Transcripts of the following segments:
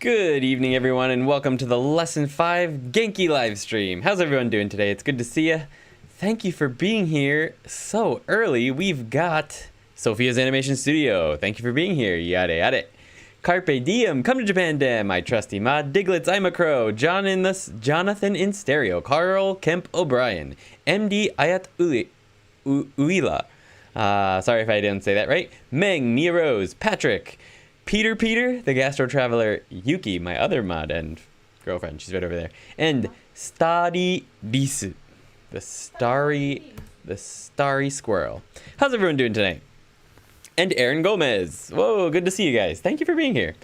Good evening, everyone, and welcome to the Lesson 5 Genki live stream. How's everyone doing today? It's good to see you. Thank you for being here so early. We've got Sophia's Animation Studio. Thank you for being here. Yada yada. Carpe Diem, come to Japan Dam. My trusty mod, Diglets, I'm a Crow. Jonathan in Stereo. Carl Kemp O'Brien. MD Ayat Uila. Sorry if I didn't say that right. Meng, Mia Rose, Patrick. Peter, the Gastro Traveler, Yuki, my other mod and girlfriend, she's right over there, and Starry Bisu, the starry squirrel. How's everyone doing tonight? And Aaron Gomez. Whoa, good to see you guys. Thank you for being here.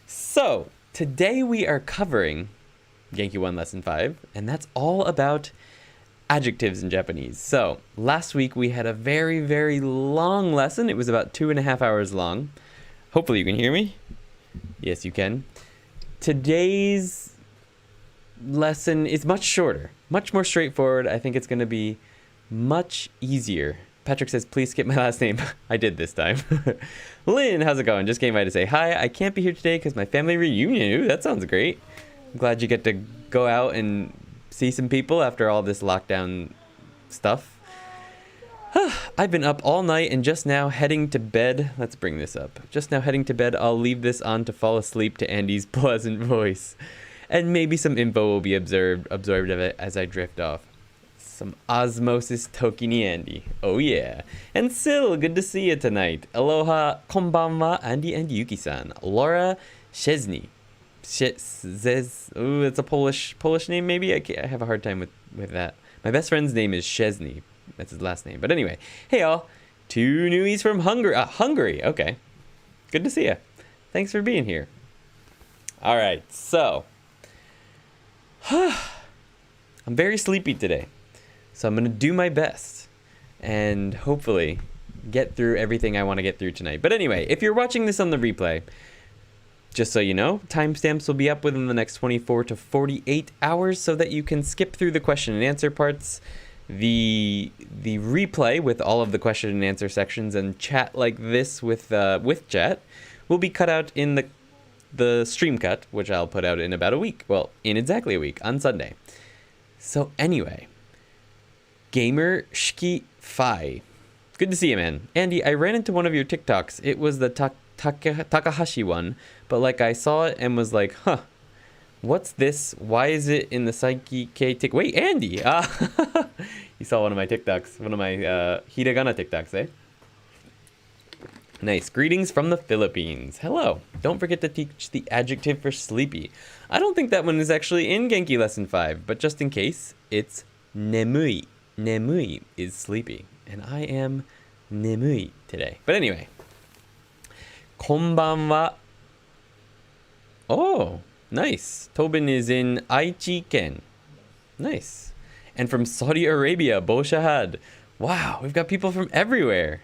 So, today we are covering Genki 1 Lesson 5, and that's all about adjectives in Japanese. So, last week we had a very, very long lesson. It was about 2.5 hours long. Hopefully you can hear me. Yes, you can. Today's lesson is much shorter, much more straightforward. I think it's going to be much easier. Patrick says, please skip my last name. I did this time. Lynn, how's it going? Just came by to say hi. I can't be here today because my family reunion. Ooh, that sounds great. I'm glad you get to go out and see some people after all this lockdown stuff. I've been up all night and just now heading to bed. Let's bring this up. Just now heading to bed. I'll leave this on to fall asleep to Andy's pleasant voice. And maybe some info will be absorbed of it as I drift off. Some osmosis ToKini Andy. Oh yeah. And Sil, good to see you tonight. Aloha, konbanwa, Andy and Yuki-san. Laura Szczesny. Ooh, it's a Polish name maybe? I have a hard time with that. My best friend's name is Szczesny. That's his last name. But anyway, hey y'all. 2 newies from Hungary. Hungary. Okay. Good to see you. Thanks for being here. All right. So, I'm very sleepy today. So I'm going to do my best and hopefully get through everything I want to get through tonight. But anyway, if you're watching this on the replay, just so you know, timestamps will be up within the next 24 to 48 hours so that you can skip through the question and answer parts. The replay with all of the question and answer sections and chat like this with chat will be cut out in the stream cut, which I'll put out in about a week. Well, in exactly a week on Sunday. So anyway, Gamer Shiki Fai. Good to see you, man. Andy, I ran into one of your TikToks. It was the Takahashi one, but like I saw it and was like, huh. What's this? Why is it in the Psyche K tick? Wait, Andy! You saw one of my TikToks. One of my Hiragana TikToks, eh? Nice. Greetings from the Philippines. Hello. Don't forget to teach the adjective for sleepy. I don't think that one is actually in Genki Lesson 5, but just in case, it's nemui. Nemui is sleepy. And I am nemui today. But anyway. Konbanwa. Oh. Nice. Tobin is in Aichi Ken. Nice. And from Saudi Arabia, Bo Shahad. Wow, we've got people from everywhere.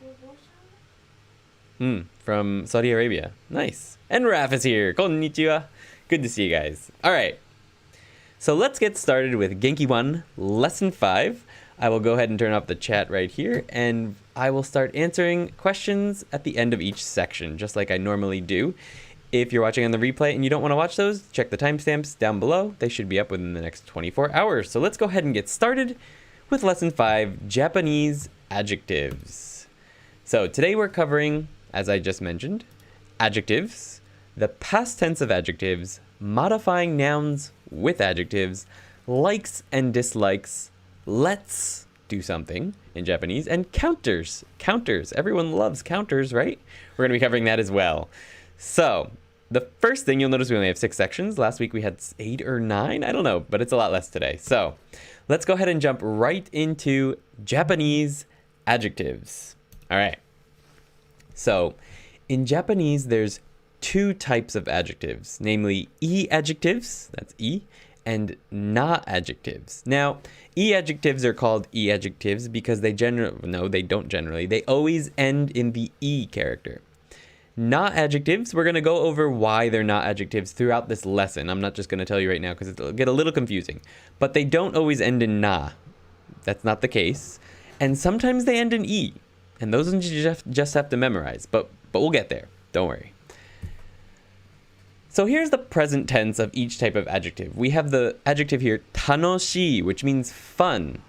From Saudi Arabia. Nice. And Raf is here. Konnichiwa. Good to see you guys. All right. So let's get started with Genki 1, Lesson 5. I will go ahead and turn off the chat right here, and I will start answering questions at the end of each section, just like I normally do. If you're watching on the replay and you don't want to watch those, check the timestamps down below. They should be up within the next 24 hours. So let's go ahead and get started with Lesson 5, Japanese Adjectives. So today we're covering, as I just mentioned, adjectives, the past tense of adjectives, modifying nouns with adjectives, likes and dislikes, let's do something in Japanese, and counters. Counters. Everyone loves counters, right? We're going to be covering that as well. So, the first thing you'll notice we only have 6 sections. Last week we had 8 or 9. I don't know, but it's a lot less today. So, let's go ahead and jump right into Japanese adjectives. All right. So, in Japanese, there's 2 types of adjectives, namely e-adjectives, that's e, and na-adjectives. Now, e-adjectives are called e-adjectives because they don't generally. They always end in the e character. Not adjectives, we're going to go over why they're not adjectives throughout this lesson. I'm not just going to tell you right now because it'll get a little confusing. But they don't always end in na. That's not the case. And sometimes they end in e. And those ones you just have to memorize. But we'll get there. Don't worry. So here's the present tense of each type of adjective. We have the adjective here, tanoshii, which means fun,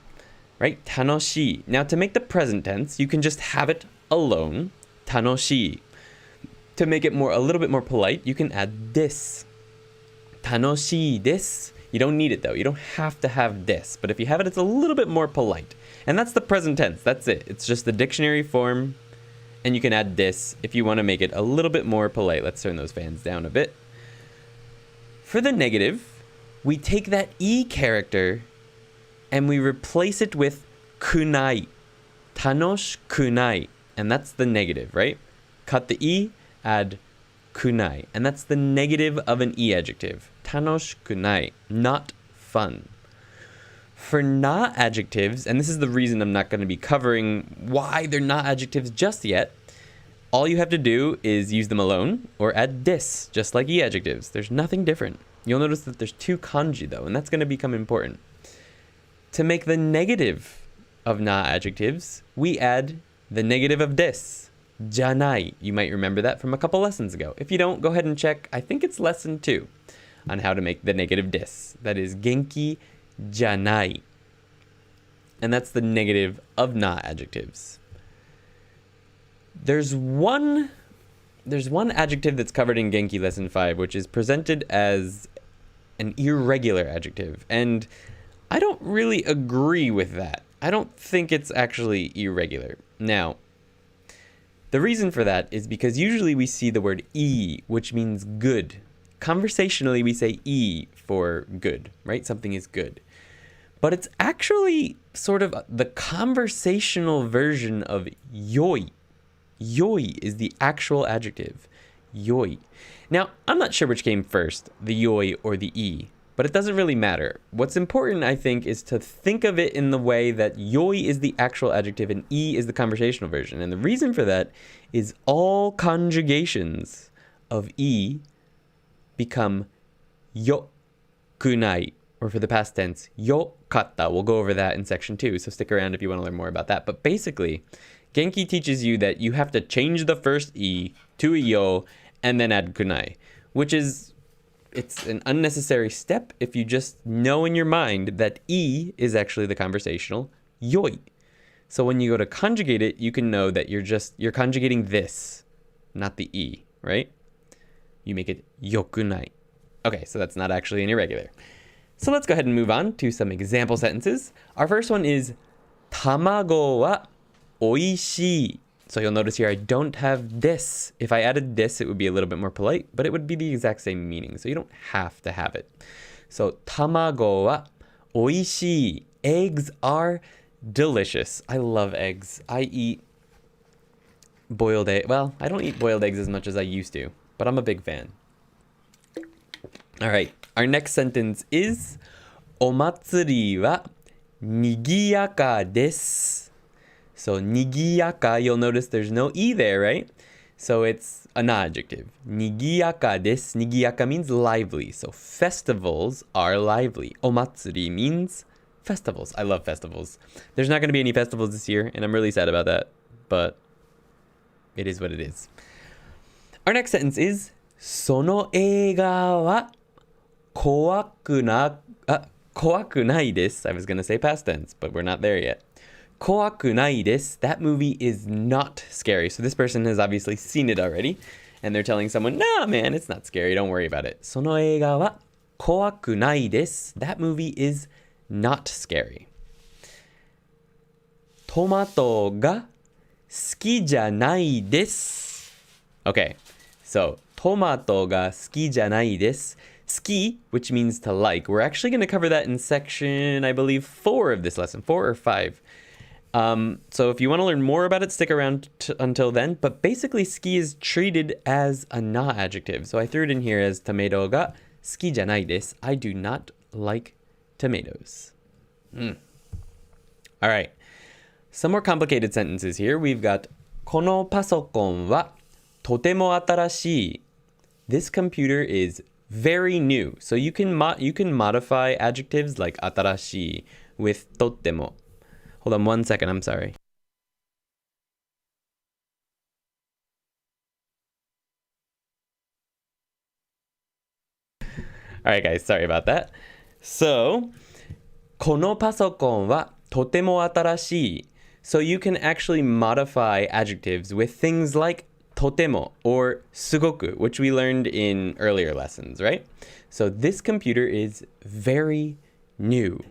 right? Tanoshii. Now to make the present tense, you can just have it alone, tanoshii. To make it a little bit more polite, you can add this. Tanoshii desu. You don't need it though. You don't have to have this. But if you have it, it's a little bit more polite. And that's the present tense. That's it. It's just the dictionary form. And you can add this if you want to make it a little bit more polite. Let's turn those fans down a bit. For the negative, we take that E character and we replace it with kunai. Tanosh kunai. And that's the negative, right? Cut the E, add kunai. And that's the negative of an E adjective. Tanosh kunai. Not fun. For na adjectives, and this is the reason I'm not going to be covering why they're not adjectives just yet, all you have to do is use them alone or add dis, just like E adjectives. There's nothing different. You'll notice that there's two kanji though, and that's going to become important. To make the negative of na adjectives, we add the negative of des, janai. You might remember that from a couple lessons ago. If you don't, go ahead and check, I think it's lesson 2 on how to make the negative des. That is genki janai. And that's the negative of na adjectives. There's one adjective that's covered in Genki Lesson 5, which is presented as an irregular adjective. And I don't really agree with that. I don't think it's actually irregular. Now, the reason for that is because usually we see the word e, which means good. Conversationally, we say e for good, right? Something is good. But it's actually sort of the conversational version of yoi. Yoi is the actual adjective. Yoi. Now, I'm not sure which came first, the yoi or the e, but it doesn't really matter. What's important, I think, is to think of it in the way that yoi is the actual adjective and e is the conversational version. And the reason for that is all conjugations of e become yokunai, or for the past tense, yokatta. We'll go over that in section 2, so stick around if you want to learn more about that. But basically, Genki teaches you that you have to change the first e to a yo and then add kunai, which is, it's an unnecessary step if you just know in your mind that e is actually the conversational yoi. So when you go to conjugate it, you can know that you're conjugating this, not the e, right? You make it yokunai. Okay, so that's not actually an irregular. So let's go ahead and move on to some example sentences. Our first one is tamago wa oishii. So you'll notice here I don't have this. If I added this, it would be a little bit more polite, but it would be the exact same meaning. So you don't have to have it. So tamago wa oishii. Eggs are delicious. I love eggs. I eat boiled egg. Well, I don't eat boiled eggs as much as I used to, but I'm a big fan. All right. Our next sentence is omatsuri wa nigiyaka desu. So nigiyaka, you'll notice there's no e there, right? So it's an adjective. Nigiyaka desu. Nigiyaka means lively. So festivals are lively. Omatsuri means festivals. I love festivals. There's not going to be any festivals this year, and I'm really sad about that. But it is what it is. Our next sentence is sono eiga wa kowaku nai desu. I was going to say past tense, but we're not there yet. Kowaku nai desu. That movie is not scary. So this person has obviously seen it already, and they're telling someone, nah, man, it's not scary. Don't worry about it. Sono eiga wa kowaku nai desu. That movie is not scary. Tomato ga suki janai desu. Okay, so tomato ga suki janai desu. Suki, which means to like. We're actually going to cover that in section, I believe, 4 of this lesson, 4 or 5. So if you want to learn more about it, stick around until then. But basically, suki is treated as a na adjective. So I threw it in here as tomato ga suki janai desu. I do not like tomatoes. All right. Some more complicated sentences here. We've got kono pasokon wa totemo atarashii. This computer is very new. So you can modify adjectives like atarashii with totemo. Hold on 1 second, I'm sorry. right, guys, sorry about that. So, このパソコンはとても新しい. So you can actually modify adjectives with things like とても or すごく, which we learned in earlier lessons, right? So this computer is very new.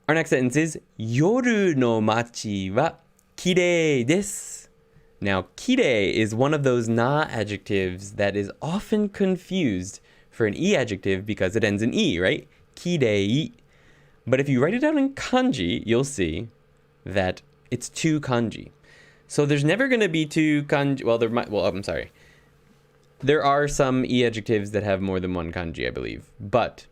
Our next sentence is 夜の街は綺麗です. Now, 綺麗 is one of those na adjectives that is often confused for an e adjective because it ends in e, right? 綺麗. But if you write it down in kanji, you'll see that it's two kanji. So there's never going to be two kanji. I'm sorry. There are some e adjectives that have more than one kanji, I believe. But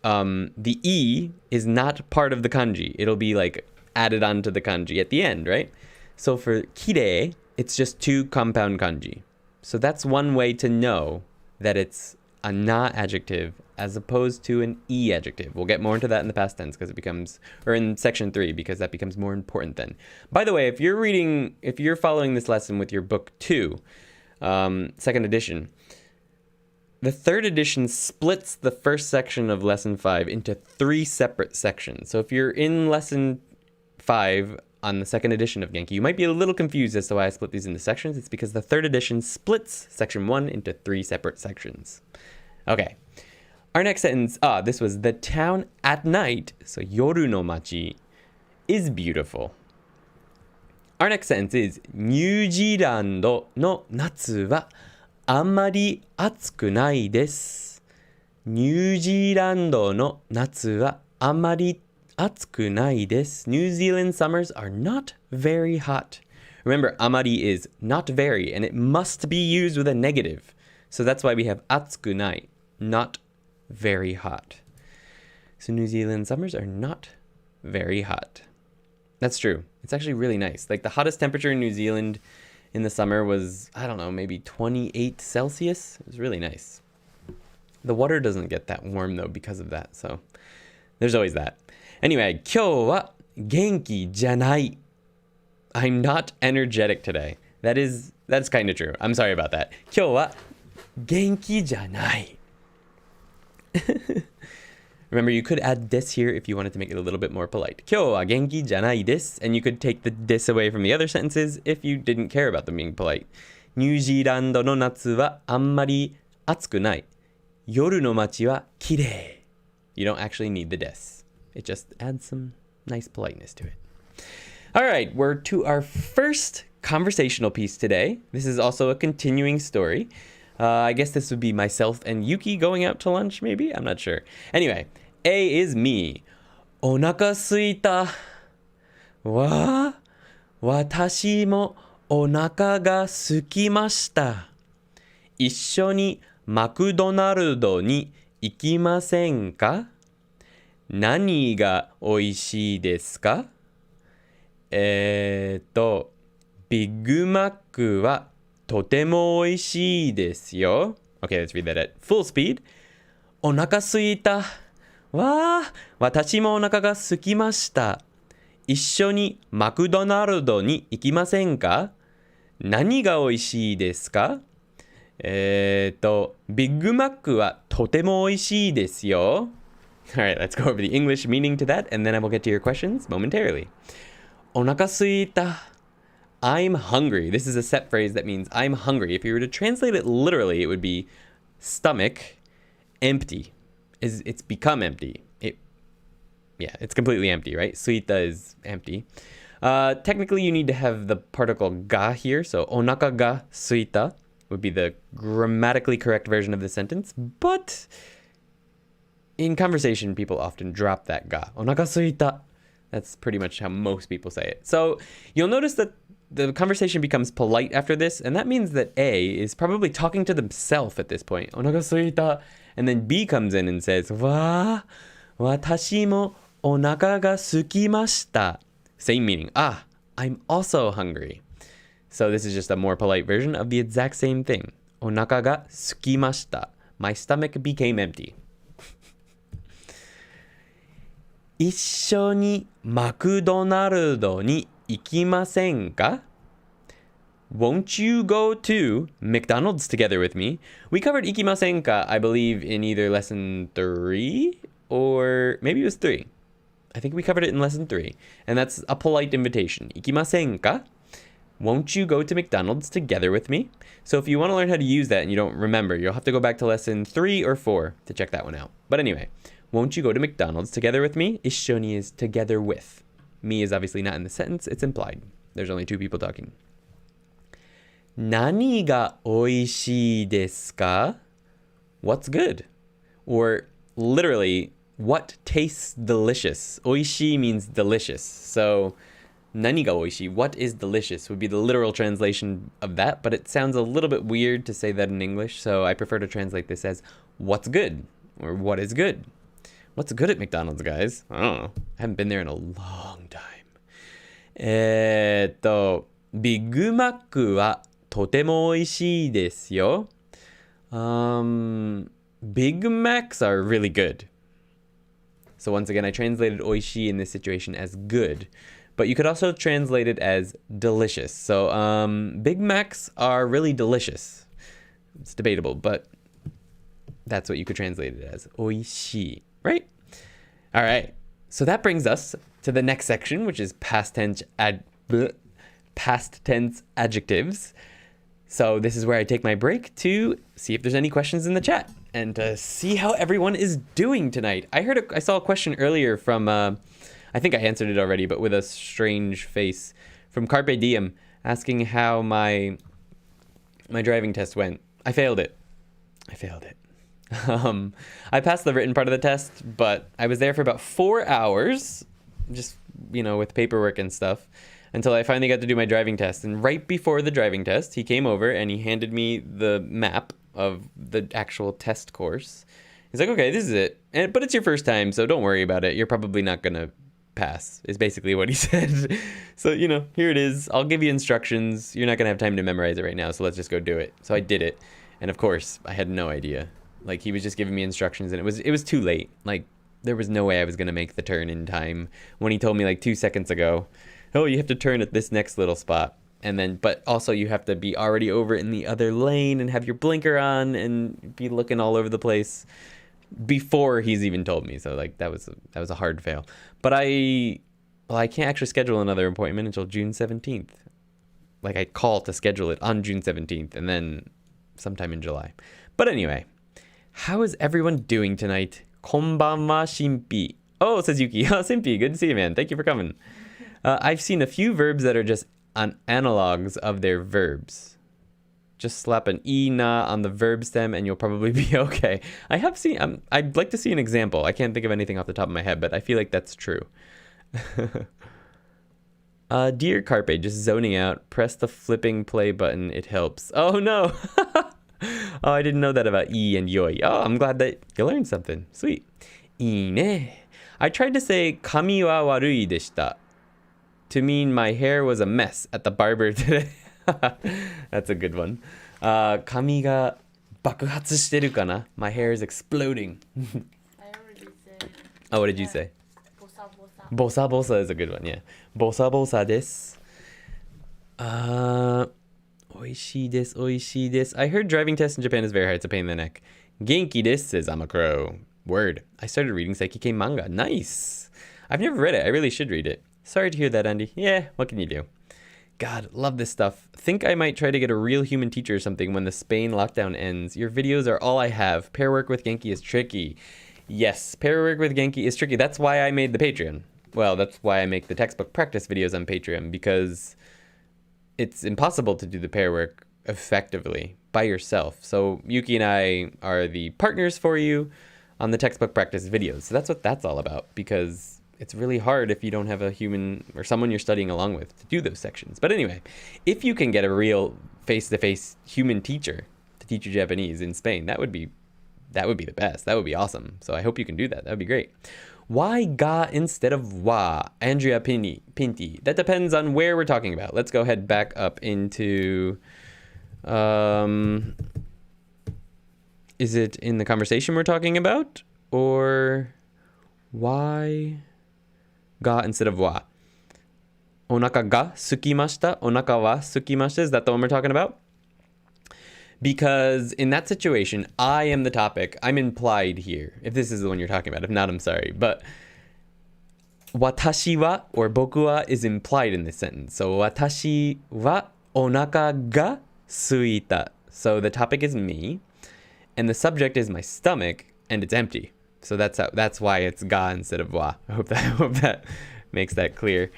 the e is not part of the kanji. It'll be like added onto the kanji at the end, right? So for kirei, it's just two compound kanji. So that's one way to know that it's a na adjective as opposed to an e adjective. We'll get more into that in the past tense because it becomes, or in section 3, because that becomes more important then. By the way, if you're following this lesson with your book 2, second edition, the third edition splits the first section of lesson 5 into 3 separate sections. So if you're in lesson 5 on the second edition of Genki, you might be a little confused as to why I split these into sections. It's because the third edition splits section 1 into 3 separate sections. Okay. Our next sentence, this was the town at night, so yoru no machi, is beautiful. Our next sentence is ニュージーランドの夏はあんまり暑くないです。ニュージーランドの夏はあんまり暑くないです. New Zealand summers are not very hot. Remember, amari is not very, and it must be used with a negative. So that's why we have 暑くない, not very hot. So New Zealand summers are not very hot. That's true. It's actually really nice. Like the hottest temperature in New Zealand in the summer was, I don't know, maybe 28 Celsius. It was really nice. The water doesn't get that warm though because of that. So there's always that. Anyway, 今日は元気じゃない. I'm not energetic today. That's kind of true. I'm sorry about that. 今日は元気じゃない. Remember, you could add des here if you wanted to make it a little bit more polite. 今日は元気じゃないです. And you could take the des away from the other sentences if you didn't care about them being polite. ニュージーランドの夏はあんまり暑くない. 夜の街は綺麗. You don't actually need the des. It just adds some nice politeness to it. All right, we're to our first conversational piece today. This is also a continuing story. I guess this would be myself and Yuki going out to lunch, maybe? I'm not sure. Anyway, A is me. お腹すいた. 私もお腹が空きました. 一緒にマクドナルドに行きませんか? 何がおいしいですか? ビッグマックはとてもおいしいですよ. Okay, let's read that at full speed. お腹すいた. 私もお腹が空きました. 一緒にマクドナルドに行きませんか? 何がおいしいですか? ビッグマックはとてもおいしいですよ. Alright, let's go over the English meaning to that, and then I will get to your questions momentarily. お腹すいた. I'm hungry. This is a set phrase that means I'm hungry. If you were to translate it literally, it would be stomach empty. It's become empty. It's completely empty, right? Suita is empty. Technically, you need to have the particle ga here. So, onaka ga suita would be the grammatically correct version of the sentence. But in conversation, people often drop that ga. Onaka suita. That's pretty much how most people say it. So, you'll notice that the conversation becomes polite after this, and that means that A is probably talking to themselves at this point. お腹すいた. And then B comes in and says, 私もお腹が空きました. Same meaning. I'm also hungry. So this is just a more polite version of the exact same thing. お腹が空きました. My stomach became empty. 一緒にマクドナルドに行きませんか? Won't you go to McDonald's together with me? We covered ikimasen ka, I believe, in either lesson 3 or maybe it was 3. I think we covered it in lesson 3. And that's a polite invitation. Ikimasen ka? Won't you go to McDonald's together with me? So if you want to learn how to use that and you don't remember, you'll have to go back to lesson 3 or 4 to check that one out. But anyway, won't you go to McDonald's together with me? Ishshoni is together with. Me is obviously not in the sentence, it's implied. There's only 2 people talking. Nani ga oishii desu ka? What's good? Or literally, what tastes delicious? Oishii means delicious. So, nani ga oishii, what is delicious, would be the literal translation of that, but it sounds a little bit weird to say that in English, so I prefer to translate this as what's good, or what is good. What's good at McDonald's, guys? I don't know. I haven't been there in a long time. ビッグマックはとても美味しいですよ。Big Macs are really good. So once again, I translated oishii in this situation as good. But you could also translate it as delicious. So Big Macs are really delicious. It's debatable, but that's what you could translate it as. Oishii, right? All right. So that brings us to the next section, which is past tense adjectives. So this is where I take my break to see if there's any questions in the chat and to see how everyone is doing tonight. I saw a question earlier from, I think I answered it already, but with a strange face, from Carpe Diem, asking how my driving test went. I failed it. I passed the written part of the test, but I was there for about 4 hours, just, with paperwork and stuff, until I finally got to do my driving test. And right before the driving test, he came over and he handed me the map of the actual test course. He's like, okay, this is it. But it's your first time, so don't worry about it. You're probably not going to pass, is basically what he said. So, here it is. I'll give you instructions. You're not going to have time to memorize it right now, so let's just go do it. So I did it. And of course, I had no idea. Like, he was just giving me instructions, and it was too late. Like, there was no way I was going to make the turn in time when he told me like 2 seconds ago, oh, you have to turn at this next little spot. And then, but also you have to be already over in the other lane and have your blinker on and be looking all over the place before he's even told me. So like, that was a hard fail. But I can't actually schedule another appointment until June 17th. Like, I call to schedule it on June 17th and then sometime in July. But anyway, how is everyone doing tonight? Konbanwa Shinpi. Oh, says Yuki. Oh, Simpi, good to see you, man. Thank you for coming. I've seen a few verbs that are just on analogs of their verbs. Just slap an ina on the verb stem and you'll probably be okay. I have seen, I'd like to see an example. I can't think of anything off the top of my head, but I feel like that's true. Dear Carpe, just zoning out. Press the flipping play button. It helps. Oh, no. Oh, I didn't know that about I and yoi. Oh, I'm glad that you learned something. Sweet. Ine. I tried to say kami wa warui deshita to mean my hair was a mess at the barber today. That's a good one. Kami ga bakuhatsu shiteru kana? My hair is exploding. I already said. Oh, what did you say? Bosa bosa. Bosa bosa is a good one, yeah. Bosa bosa desu. Oishii desu, oishii desu. I heard driving test in Japan is very hard. It's a pain in the neck. Genki desu says I'm a crow. Word. I started reading Seikikei manga. Nice. I've never read it. I really should read it. Sorry to hear that, Andy. Yeah, what can you do? God, love this stuff. Think I might try to get a real human teacher or something when the Spain lockdown ends. Your videos are all I have. Pair work with Genki is tricky. Yes, pair work with Genki is tricky. That's why I made the Patreon. Well, that's why I make the textbook practice videos on Patreon, because it's impossible to do the pair work effectively by yourself. So Yuki and I are the partners for you on the textbook practice videos. So that's what that's all about, because it's really hard if you don't have a human or someone you're studying along with to do those sections. But anyway, if you can get a real face-to-face human teacher to teach you Japanese in Spain, that would be the best. That would be awesome. So I hope you can do that. That would be great. Why ga instead of wa? Andrea Pinti. That depends on where we're talking about. Let's go ahead back up into... is it in the conversation we're talking about? Or why ga instead of wa? Onaka ga sukimashita. Onaka wa sukimashita. Is that the one we're talking about? Because in that situation, I am the topic. I'm implied here. If this is the one you're talking about. If not, I'm sorry. But watashi wa or boku wa is implied in this sentence. So watashi wa onaka ga suita. So the topic is me, and the subject is my stomach, and it's empty. So that's why it's ga instead of wa. I hope that makes that clear.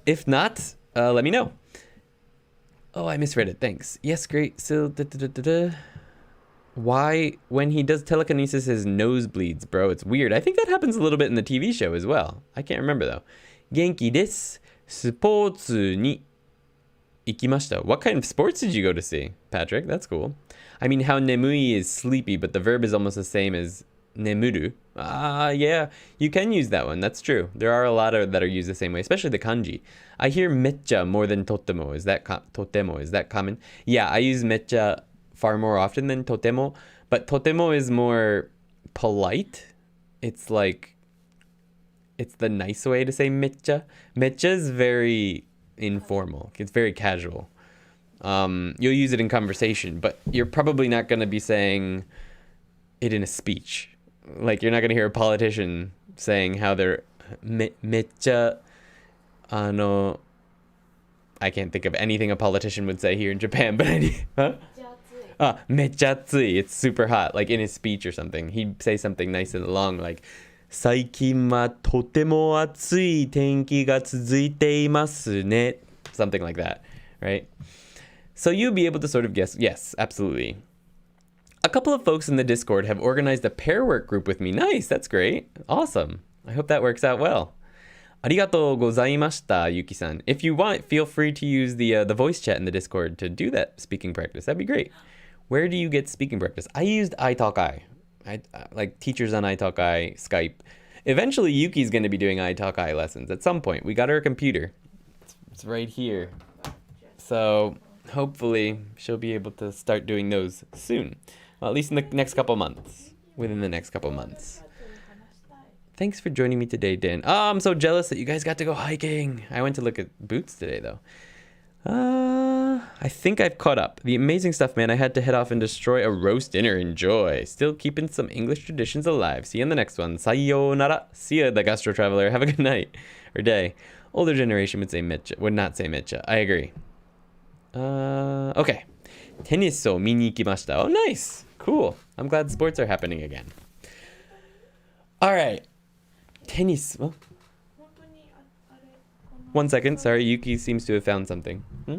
If not, let me know. Oh, I misread it. Thanks. Yes, great. So, why, when he does telekinesis, his nose bleeds, bro? It's weird. I think that happens a little bit in the TV show as well. I can't remember, though. Genki desu. Sports ni ikimashita. What kind of sports did you go to see, Patrick? That's cool. I mean, how nemui is sleepy, but the verb is almost the same as nemuru. Yeah, you can use that one. That's true. There are a lot of that are used the same way, especially the kanji. I hear mecha more than totemo. Is that totemo? Is that common? Yeah, I use mecha far more often than totemo, but totemo is more polite. It's like, it's the nice way to say mecha. Mecha is very informal. It's very casual. You'll use it in conversation, but you're probably not going to be saying it in a speech. Like, you're not going to hear a politician saying how they're mecha, I can't think of anything a politician would say here in Japan, but mecha atsui. It's super hot, like in his speech or something. He'd say something nice and long, like, 最近はとても暑い天気が続いていますね. Something like that, right? So you'll be able to sort of guess. Yes, absolutely. A couple of folks in the Discord have organized a pair work group with me. Nice, that's great. Awesome. I hope that works out well. Arigatou gozaimashita, Yuki-san. If you want, feel free to use the voice chat in the Discord to do that speaking practice. That'd be great. Where do you get speaking practice? I used iTalki. Like teachers on iTalki, Skype. Eventually, Yuki's going to be doing iTalki lessons at some point. We got her a computer. It's right here. So hopefully she'll be able to start doing those soon. Well, at least in the next couple months. Within the next couple months. Thanks for joining me today, Dan. Oh, I'm so jealous that you guys got to go hiking. I went to look at boots today, though. I think I've caught up. The amazing stuff, man. I had to head off and destroy a roast dinner. Enjoy. Still keeping some English traditions alive. See you in the next one. Sayonara. See ya, the gastro traveler. Have a good night or day. Older generation would say mecha. Would not say mecha. I agree. Okay. Tennis o mini ikimashita. Oh, nice. Cool. I'm glad sports are happening again. All right. Tennis. Well, 1 second. Sorry, Yuki seems to have found something. I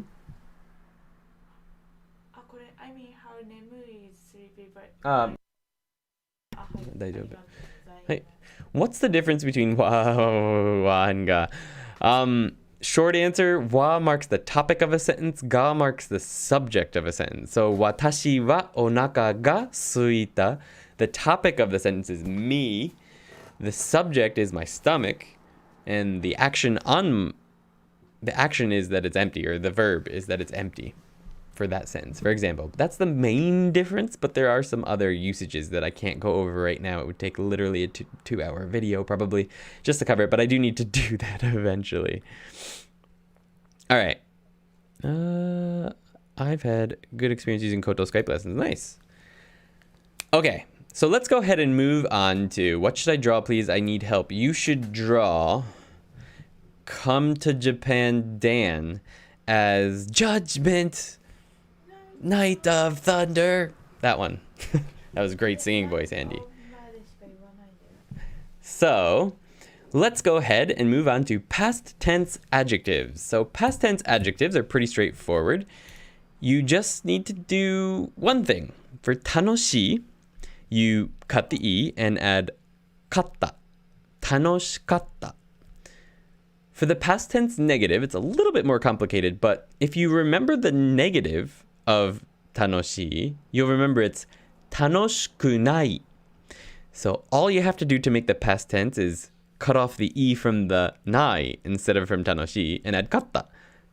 mean, how nemui is sleepy, but 大丈夫。はい。What's the difference between wa and ga? Short answer, wa marks the topic of a sentence, ga marks the subject of a sentence. So, watashi wa onaka ga suita. The topic of the sentence is me. The subject is my stomach. And the action is that it's empty, or the verb is that it's empty for that sentence. For example, that's the main difference, but there are some other usages that I can't go over right now. It would take literally a two-hour video probably just to cover it, but I do need to do that eventually. All right. I've had good experience using Koto Skype lessons. Nice. Okay, so let's go ahead and move on to what should I draw, please? I need help. You should draw Come to Japan Dan as Judgment Night of Thunder. That one. That was a great singing voice, Andy. So let's go ahead and move on to past tense adjectives. So past tense adjectives are pretty straightforward. You just need to do one thing. For tanoshi, you cut the E and add katta. Tanoshikatta. For the past tense negative, it's a little bit more complicated, but if you remember the negative of tanoshi, you'll remember it's tanoshikunai. So all you have to do to make the past tense is cut off the E from the nai instead of from tanoshi and add katta.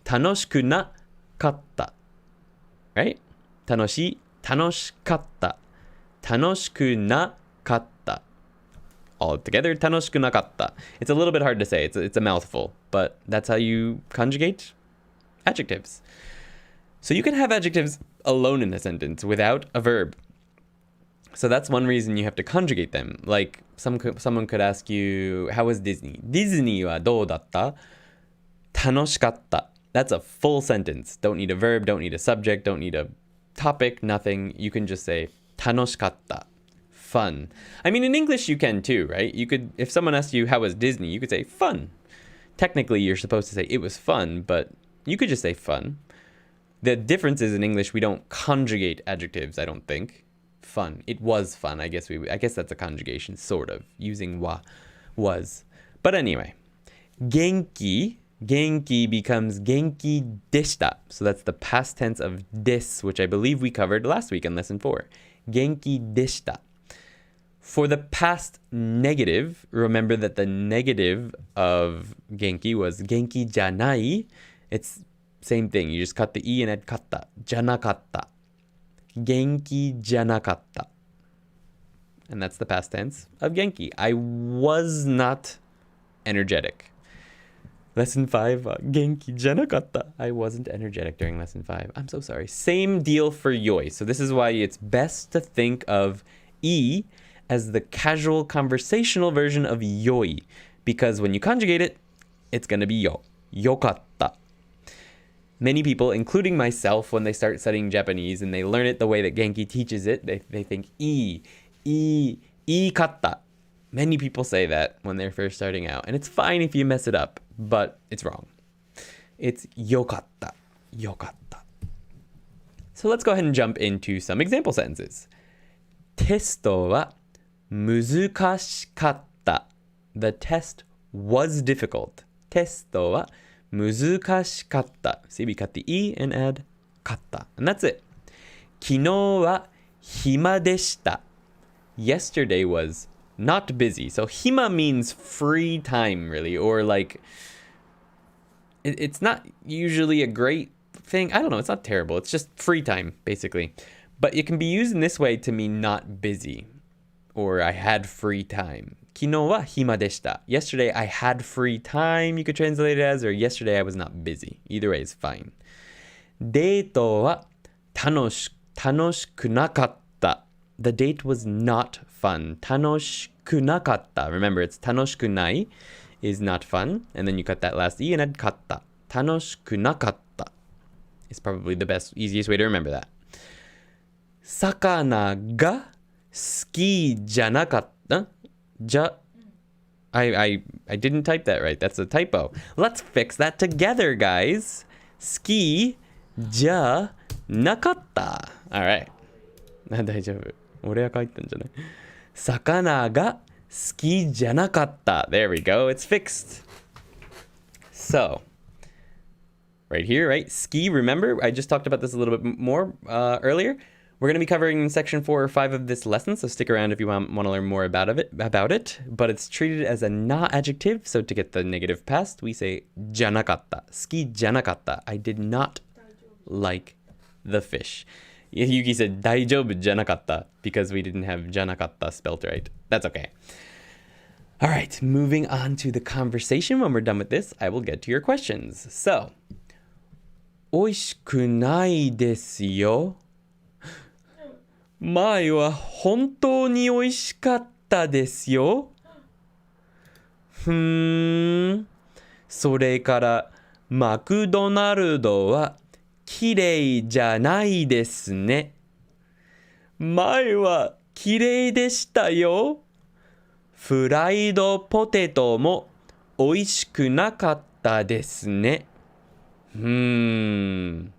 Tanoshikunakkata. Right? Tanoshi, tanoshikatta. Tanoshikunakkata. all together, 楽しくなかった. It's a little bit hard to say. It's a mouthful, but that's how you conjugate adjectives. So you can have adjectives alone in a sentence without a verb. So that's one reason you have to conjugate them. Like someone could ask you, how was Disney? Disney はどうだった? 楽しかった. That's a full sentence. Don't need a verb, don't need a subject, don't need a topic, nothing. You can just say 楽しかった. Fun. I mean, in English you can too, right? You could, if someone asked you, how was Disney? You could say fun. Technically, you're supposed to say it was fun, but you could just say fun. The difference is in English, we don't conjugate adjectives, I don't think. Fun. It was fun. I guess that's a conjugation, sort of, using was. But anyway, Genki becomes Genki deshita. So that's the past tense of des, which I believe we covered last week in lesson 4. Genki deshita. For the past negative, remember that the negative of Genki was Genki janai. It's same thing. You just cut the e and add katta. Janakatta. Genki janakatta. And that's the past tense of Genki. I was not energetic. Lesson 5, Genki janakatta. I wasn't energetic during lesson 5. I'm so sorry. Same deal for yoi. So this is why it's best to think of e as the casual conversational version of yoi. Because when you conjugate it, it's going to be yo. Yokatta. Many people, including myself, when they start studying Japanese and they learn it the way that Genki teaches it, they think katta. Many people say that when they're first starting out. And it's fine if you mess it up, but it's wrong. It's yokatta. Yokatta. So let's go ahead and jump into some example sentences. Testo wa muzukashikatta. The test was difficult. Testo wa muzukashikatta. See, we cut the e and add katta. And that's it. Kino wa hima deshita. Yesterday was not busy. So hima means free time, really. Or like, it's not usually a great thing. I don't know. It's not terrible. It's just free time, basically. But it can be used in this way to mean not busy. Or I had free time. Kino wa hima deshita. Yesterday I had free time, you could translate it as, or yesterday I was not busy. Either way is fine. Deito wa tanoshiku nakatta. The date was not fun. Tanoshiku nakatta. Remember, it's tanoshiku nai is not fun. And then you cut that last e and add katta. Tanoshiku nakatta is probably the best, easiest way to remember that. Sakana ga suki janakatta. I didn't type that right. That's a typo. Let's fix that together, guys. Ski ja nakatta. All right. 大丈夫。俺が書いたんじゃない。魚が好きじゃなかった。There we go. It's fixed. So, right here, right? Ski, remember? I just talked about this a little bit more earlier. We're going to be covering section 4 or 5 of this lesson, so stick around if you want to learn more about it. But it's treated as a na adjective, so to get the negative past, we say janakatta. Ski janakatta. I did not like the fish. Yuki said daijoubu janakatta because we didn't have janakatta spelt right. That's okay. All right, moving on to the conversation. When we're done with this, I will get to your questions. So, 美味しくないですよ。前は本当に美味しかったですよ。それからマクドナルドはきれいじゃないですね。前はきれいでしたよ。フライドポテトも美味しくなかったですね。Alright,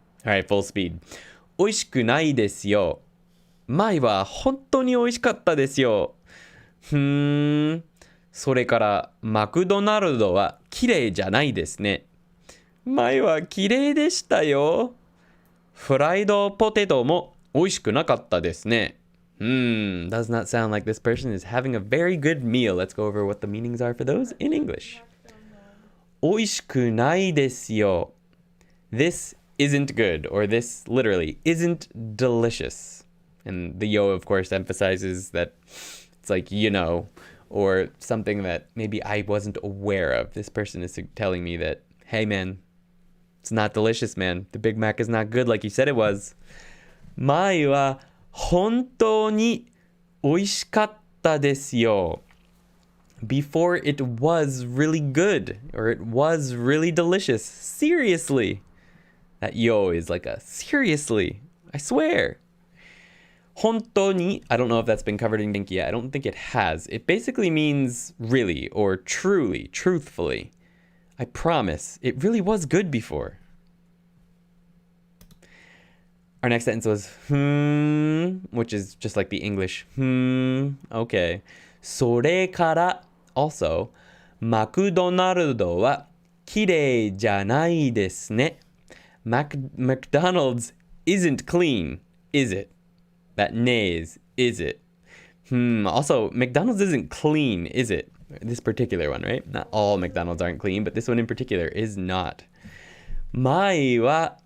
full speed. 美味しくないですよ。前は本当に美味しかったですよ。それからマクドナルドはきれいじゃないですね。前はきれいでしたよ。フライドポテトも美味しくなかったですね。Does not sound like this person is having a very good meal. Let's go over what the meanings are for those in English. 美味しくないですよ。This isn't good, or this literally isn't delicious. And the yo, of course, emphasizes that it's like, or something that maybe I wasn't aware of. This person is telling me that, hey man, it's not delicious, man. The Big Mac is not good like you said it was. 前は本当に美味しかったですよ. Before it was really good, or it was really delicious. Seriously. That yo is like a seriously. I swear. 本当に, I don't know if that's been covered in Genki yet. I don't think it has. It basically means really or truly, truthfully. I promise. It really was good before. Our next sentence was which is just like the English okay. それから also マクドナルドは綺麗じゃないですね. McDonald's isn't clean, is it? That nays, is it? Also, McDonald's isn't clean, is it? This particular one, right? Not all McDonald's aren't clean, but this one in particular is not. 前は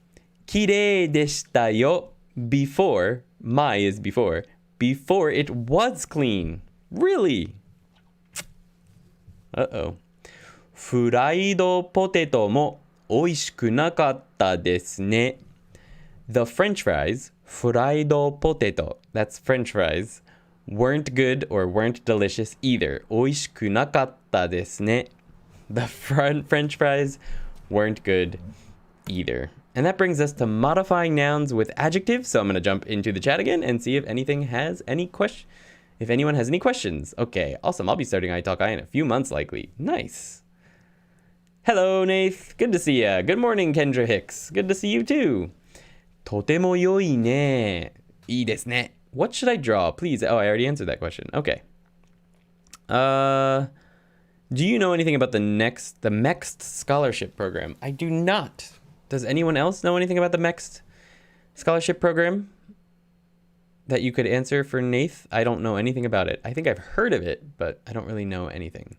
綺麗でしたよ. Before, 前 is before. Before it was clean. Really? Uh-oh. フライドポテトも美味しくなかったですね. The French fries, フライドポテト, that's French fries, weren't good or weren't delicious either. 美味しくなかったですね. The French fries weren't good either. And that brings us to modifying nouns with adjectives. So I'm going to jump into the chat again and see if anything has any if anyone has any questions. Okay, awesome. I'll be starting iTalk in a few months likely. Nice. Hello, Nath. Good to see ya. Good morning, Kendra Hicks. Good to see you too. とても良いね. いいですね. What should I draw? Please. Oh, I already answered that question. Okay. Do you know anything about the MEXT scholarship program? I do not. Does anyone else know anything about the MEXT scholarship program that you could answer for Nath? I don't know anything about it. I think I've heard of it, but I don't really know anything.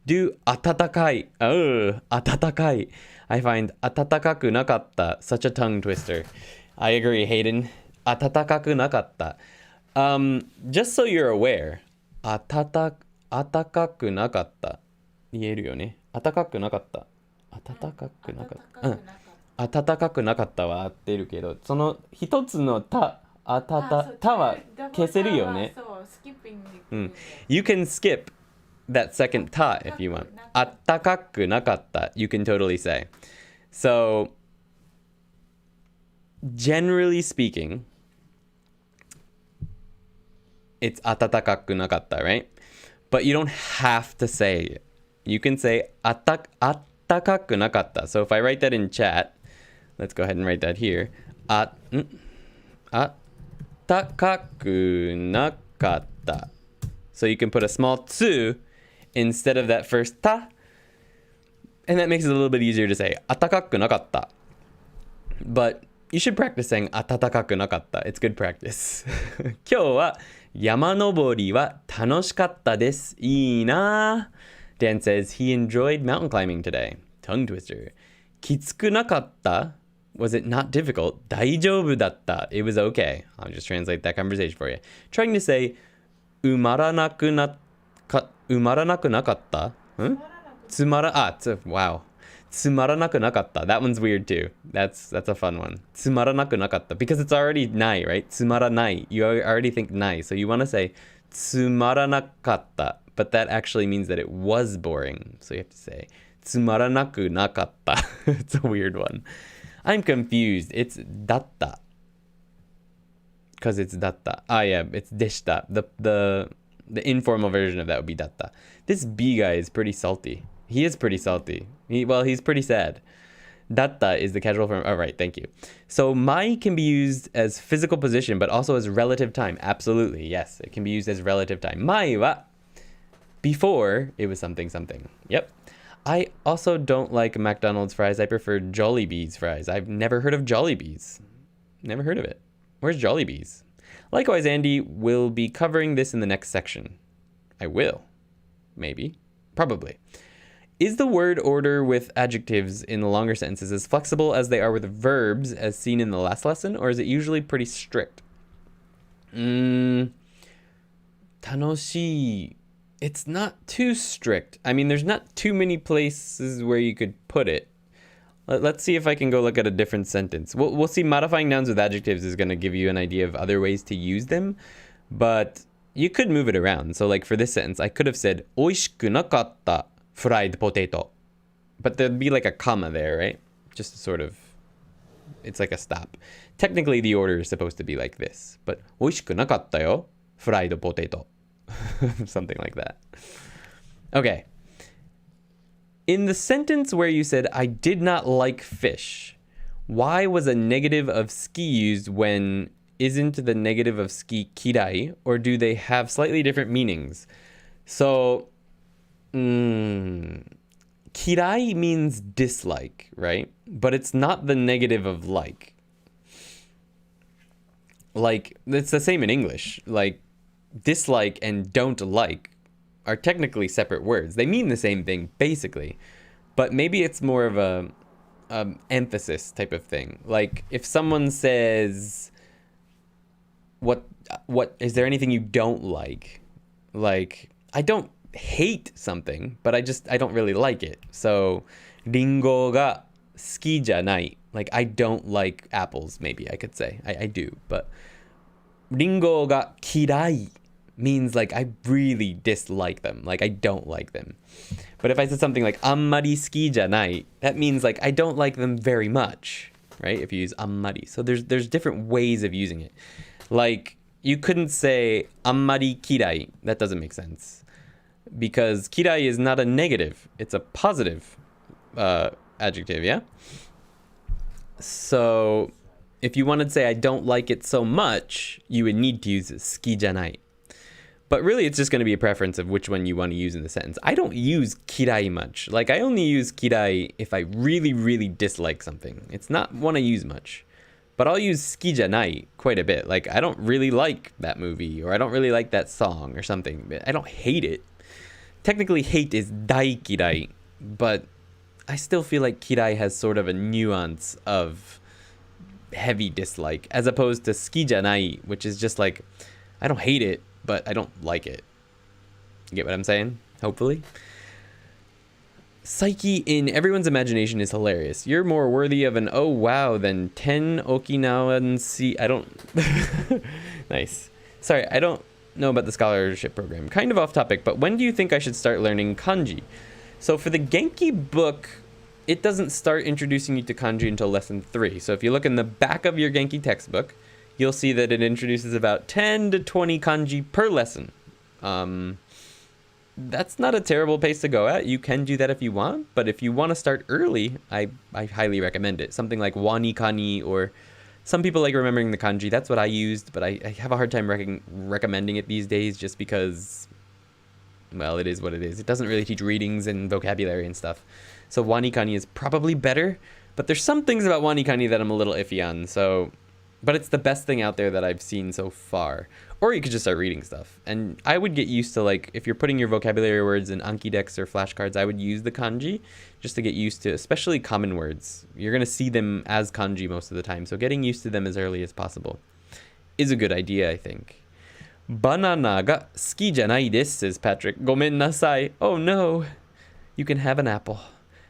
Do 温かい. Oh, 温かい. I find 温かくなかった such a tongue twister. I agree, Hayden. 温かくなかった. Just so you're aware, 温かくなかった. 言えるよね。温かくなかった。温かくなかった。温かくなかったは合ってるけど、その一つのたは消せるよね。You can skip that second ta if you want. あったかくなかった you can totally say. So, generally speaking, it's 暖かくなかった, right? But you don't have to say it. You can say あったかくなかった. So if I write that in chat, let's go ahead and write that here. あったかくなかった. So you can put a small tsu instead of that first ta. And that makes it a little bit easier to say あったかくなかった. But you should practice saying 暖かくなかった. It's good practice. 今日は山登りは楽しかったです. いいな. Dan says he enjoyed mountain climbing today. Tongue twister. きつくなかった? Was it not difficult? 大丈夫だった. It was okay. I'll just translate that conversation for you. Trying to say 埋まらなくなかった? Wow. つまらなくなかった. That one's weird too. That's a fun one. つまらなくなかった. Because it's already nai, right? つまらない. You already think nai. So you want to say つまらなかった. But that actually means that it was boring. So you have to say つまらなくなかった. It's a weird one. I'm confused. It's だった. Because it's だった. Ah, yeah, it's でした. The informal version of that would be だった. This B guy is pretty salty. He is pretty salty. He's pretty sad. だった is the casual form. Oh, right, thank you. So 前 can be used as physical position, but also as relative time. Absolutely, yes. It can be used as relative time. 前は before it was something something. Yep. I also don't like McDonald's fries. I prefer Jollibee's fries. I've never heard of Jollibee's. Never heard of it. Where's Jollibee's? Likewise, Andy will be covering this in the next section. I will. Maybe. Probably. Is the word order with adjectives in the longer sentences as flexible as they are with verbs as seen in the last lesson, or is it usually pretty strict? 楽しい. it's not too strict. I mean, there's not too many places where you could put it. Let's see if I can go look at a different sentence. We'll see modifying nouns with adjectives is going to give you an idea of other ways to use them, but you could move it around. So like for this sentence, I could have said, 美味しくなかった fried potato. But there'd be like a comma there, right? Just to sort of, it's like a stop. Technically, the order is supposed to be like this, but 美味しくなかったよ fried potato. Something like that. Okay. In the sentence where you said, I did not like fish, why was a negative of ski used when isn't the negative of ski kirai, or do they have slightly different meanings? So, kirai means dislike, right? But it's not the negative of like. Like, it's the same in English. Like, dislike and don't like are technically separate words. They mean the same thing, basically. But maybe it's more of a emphasis type of thing. Like, if someone says, what is there anything you don't like? Like, I don't hate something, but I don't really like it. So, リンゴが好きじゃない. Like, I don't like apples, maybe I could say. I do, but リンゴが嫌い means like I really dislike them. Like, I don't like them. But if I said something like あんまり好きじゃない, that means like I don't like them very much, right? If you use あんまり. So there's different ways of using it. Like, you couldn't say あんまり嫌い. That doesn't make sense. Because 嫌い is not a negative. It's a positive adjective, yeah? So if you wanted to say I don't like it so much, you would need to use 好きじゃない. But really, it's just going to be a preference of which one you want to use in the sentence. I don't use kirai much. Like, I only use kirai if I really, really dislike something. It's not one I use much. But I'll use suki janai quite a bit. Like, I don't really like that movie, or I don't really like that song or something. I don't hate it. Technically, hate is dai kirai. But I still feel like kirai has sort of a nuance of heavy dislike, as opposed to suki janai, which is just like, I don't hate it, but I don't like it. You get what I'm saying? Hopefully. Psyche in everyone's imagination is hilarious. You're more worthy of an oh wow than 10 Okinawan I don't... Nice. Sorry, I don't know about the scholarship program. Kind of off topic, but when do you think I should start learning kanji? So for the Genki book, it doesn't start introducing you to kanji until lesson 3. So if you look in the back of your Genki textbook, you'll see that it introduces about 10 to 20 kanji per lesson. That's not a terrible pace to go at. You can do that if you want, but if you want to start early, I highly recommend it. Something like wani kani, or some people like remembering the kanji. That's what I used, but I have a hard time recommending it these days just because, well, it is what it is. It doesn't really teach readings and vocabulary and stuff. So wani kani is probably better, but there's some things about wani kani that I'm a little iffy on, so... But it's the best thing out there that I've seen so far. Or you could just start reading stuff. And I would get used to, like, if you're putting your vocabulary words in Anki decks or flashcards, I would use the kanji just to get used to, especially common words. You're going to see them as kanji most of the time, so getting used to them as early as possible is a good idea, I think. Banana ga suki janai desu, says Patrick. Gomen nasai. Oh no. You can have an apple.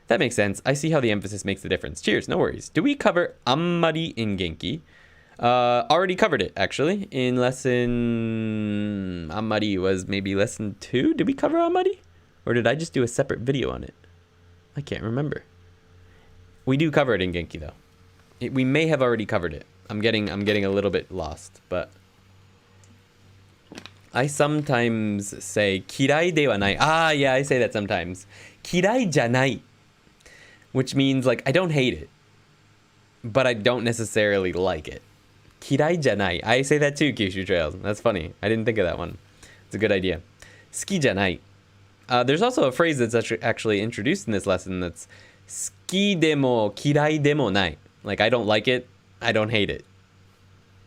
That makes sense. I see how the emphasis makes the difference. Cheers, no worries. Do we cover ammari in Genki? Already covered it, actually, in lesson... Ammari was maybe lesson 2? Did we cover Ammari? Or did I just do a separate video on it? I can't remember. We do cover it in Genki, though. We may have already covered it. I'm getting a little bit lost, but... I sometimes say, kirai de wa nai. Ah, yeah, I say that sometimes. Kirai janai. Which means, like, I don't hate it, but I don't necessarily like it. Kirai janai. I say that too, Kyushu Trails. That's funny. I didn't think of that one. It's a good idea. Suki janai. There's also a phrase that's actually introduced in this lesson that's suki demo kirai demo nai. Like, I don't like it, I don't hate it.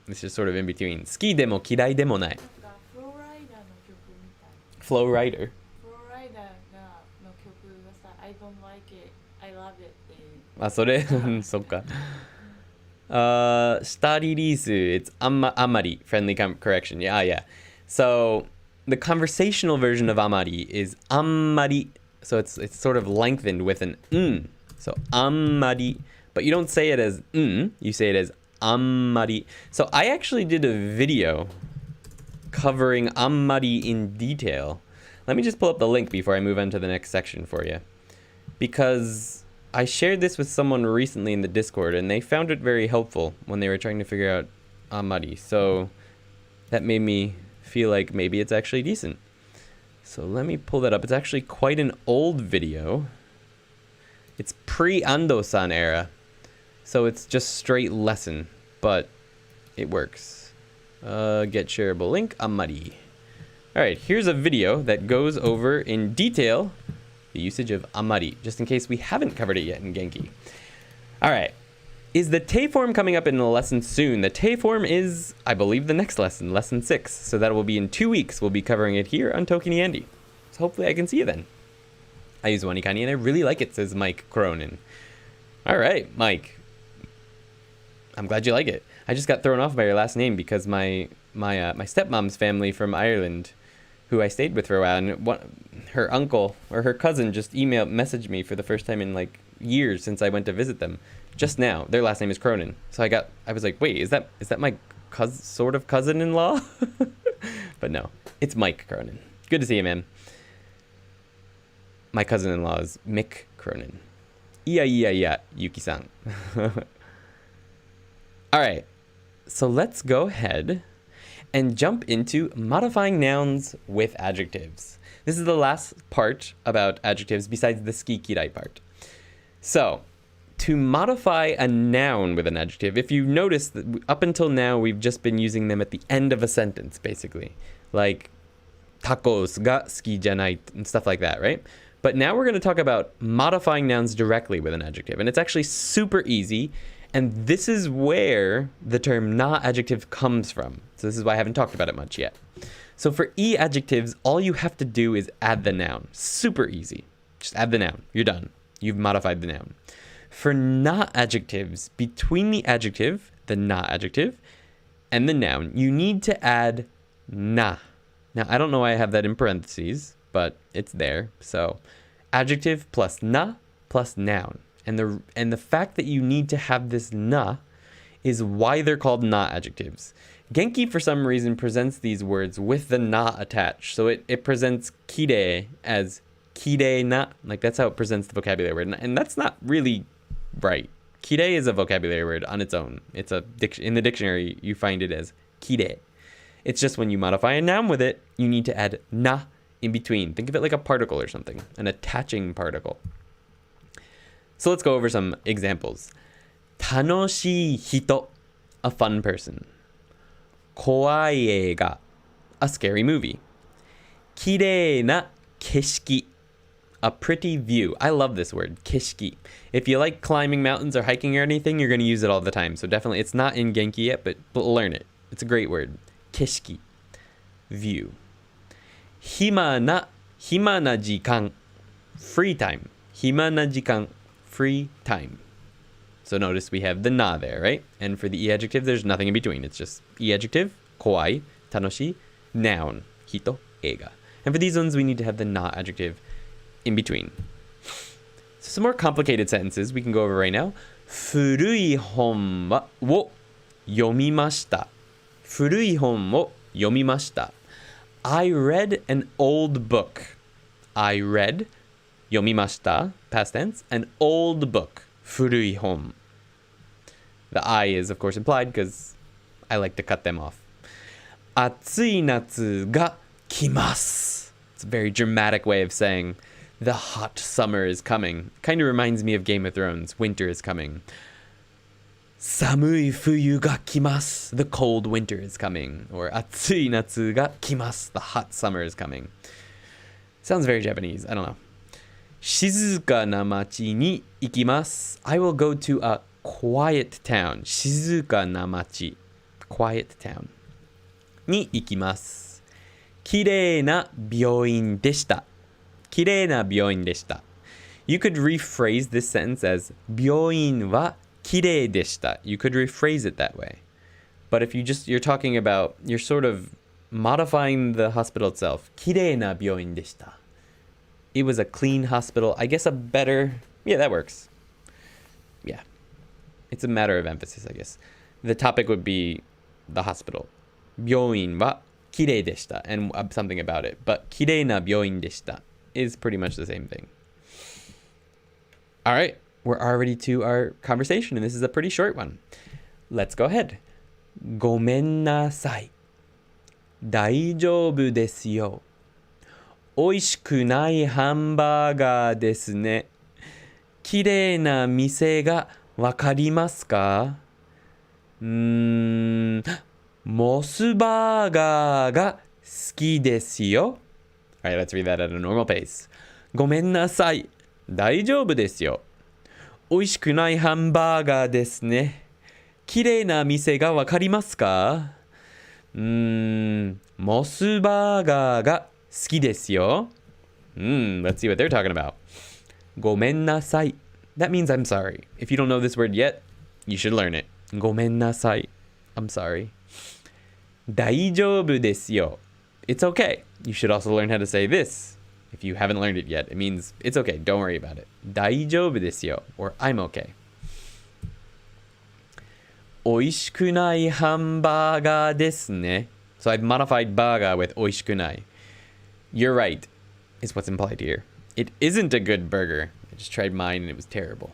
It's just sort of in between. Suki demo kirai demo nai. Flow Rider. I don't like it, I love it. あ、それそっか。Star release, it's Amari, friendly correction. Yeah, yeah. So the conversational version of amari is ammari. So it's sort of lengthened with an So ammari. But you don't say it as you say it as ammari. So I actually did a video covering ammari in detail. Let me just pull up the link before I move on to the next section for you. Because I shared this with someone recently in the Discord, and they found it very helpful when they were trying to figure out ammari. So that made me feel like maybe it's actually decent. So let me pull that up. It's actually quite an old video. It's pre-Ando-san era. So it's just straight lesson, but it works. Get shareable link, ammari. All right, here's a video that goes over in detail the usage of ammari, just in case we haven't covered it yet in Genki. All right. Is the te form coming up in the lesson soon? The te form is, I believe, the next lesson, lesson 6. So that will be in 2 weeks. We'll be covering it here on ToKini Andy. So hopefully I can see you then. I use Wanikani and I really like it, says Mike Cronin. All right, Mike. I'm glad you like it. I just got thrown off by your last name because my stepmom's family from Ireland, who I stayed with for a while, and her uncle or her cousin just messaged me for the first time in like years since I went to visit them. Just now, their last name is Cronin. So I was like, wait, is that my sort of cousin-in-law? But no, it's Mike Cronin. Good to see you, man. My cousin-in-law is Mick Cronin. Yeah, Yuki-san. All right, so let's go ahead and jump into modifying nouns with adjectives. This is the last part about adjectives besides the skikirai part. So, to modify a noun with an adjective, if you notice that up until now we've just been using them at the end of a sentence, basically. Like, tacos ga suki janai and stuff like that, right? But now we're going to talk about modifying nouns directly with an adjective. And it's actually super easy. And this is where the term na adjective comes from. So this is why I haven't talked about it much yet. So for e adjectives, all you have to do is add the noun. Super easy. Just add the noun. You're done. You've modified the noun. For na adjectives, between the adjective, the na adjective, and the noun, you need to add na. Now, I don't know why I have that in parentheses, but it's there. So adjective plus na plus noun. And the fact that you need to have this na is why they're called na adjectives. Genki, for some reason, presents these words with the na attached. So it presents kirei as kirei na. Like, that's how it presents the vocabulary word. And that's not really right. Kirei is a vocabulary word on its own. It's in the dictionary, you find it as kirei. It's just when you modify a noun with it, you need to add na in between. Think of it like a particle or something, an attaching particle. So let's go over some examples. Tanoshii hito, a fun person. Kowai eiga, a scary movie. Kirei na keshiki, a pretty view. I love this word, keshiki. If you like climbing mountains or hiking or anything, you're going to use it all the time. So definitely, it's not in Genki yet, but learn it. It's a great word. Keshiki, view. Hima na jikan, free time. Hima na jikan, free time. So notice we have the na there, right? And for the e adjective, there's nothing in between. It's just e adjective, kowai, tanoshi, noun, hito, eiga. And for these ones, we need to have the na adjective in between. So some more complicated sentences we can go over right now. Furui hon wo yomimashita. Furui hon wo yomimashita. I read an old book. I read, yomimashita, past tense, an old book. Furui hon. The I is, of course, implied because I like to cut them off. Atsui natsu ga kimasu. It's a very dramatic way of saying the hot summer is coming. Kind of reminds me of Game of Thrones. Winter is coming. Samui fuyu ga kimasu. The cold winter is coming. Or atsui natsu ga kimasu. The hot summer is coming. Sounds very Japanese. I don't know. Shizuka na machi ni ikimasu. I will go to a quiet town. Shizuka na machi. Quiet town. Ni ikimasu. Kirei na byoin deshita. Kirei na byoin deshita. You could rephrase this sentence as byoin wa kirei deshita. You could rephrase it that way. But if you're talking about, you're sort of modifying the hospital itself. 綺麗な病院でした. It was a clean hospital. I guess a better... Yeah, that works. Yeah. It's a matter of emphasis, I guess. The topic would be the hospital. 病院は綺麗でした and something about it. But 綺麗な病院でした is pretty much the same thing. All right. We're already to our conversation, and this is a pretty short one. Let's go ahead. ごめんなさい. 大丈夫ですよ. 美味しくないハンバーガーですね. 綺麗な店がわかりますか? モスバーガーが好きですよ. Alright, let's read that at a normal pace. ごめんなさい. 大丈夫ですよ. 美味しくないハンバーガーですね. 綺麗な店がわかりますか? モスバーガーが好きですよ. Let's see what they're talking about. ごめんなさい. That means I'm sorry. If you don't know this word yet, you should learn it. ごめんなさい. I'm sorry. 大丈夫ですよ. It's okay. You should also learn how to say this. If you haven't learned it yet, it means it's okay. Don't worry about it. 大丈夫ですよ. Or I'm okay. 美味しくないハンバーガーですね. So I've modified burger with 美味しくない. You're right, is what's implied here. It isn't a good burger. I just tried mine and it was terrible.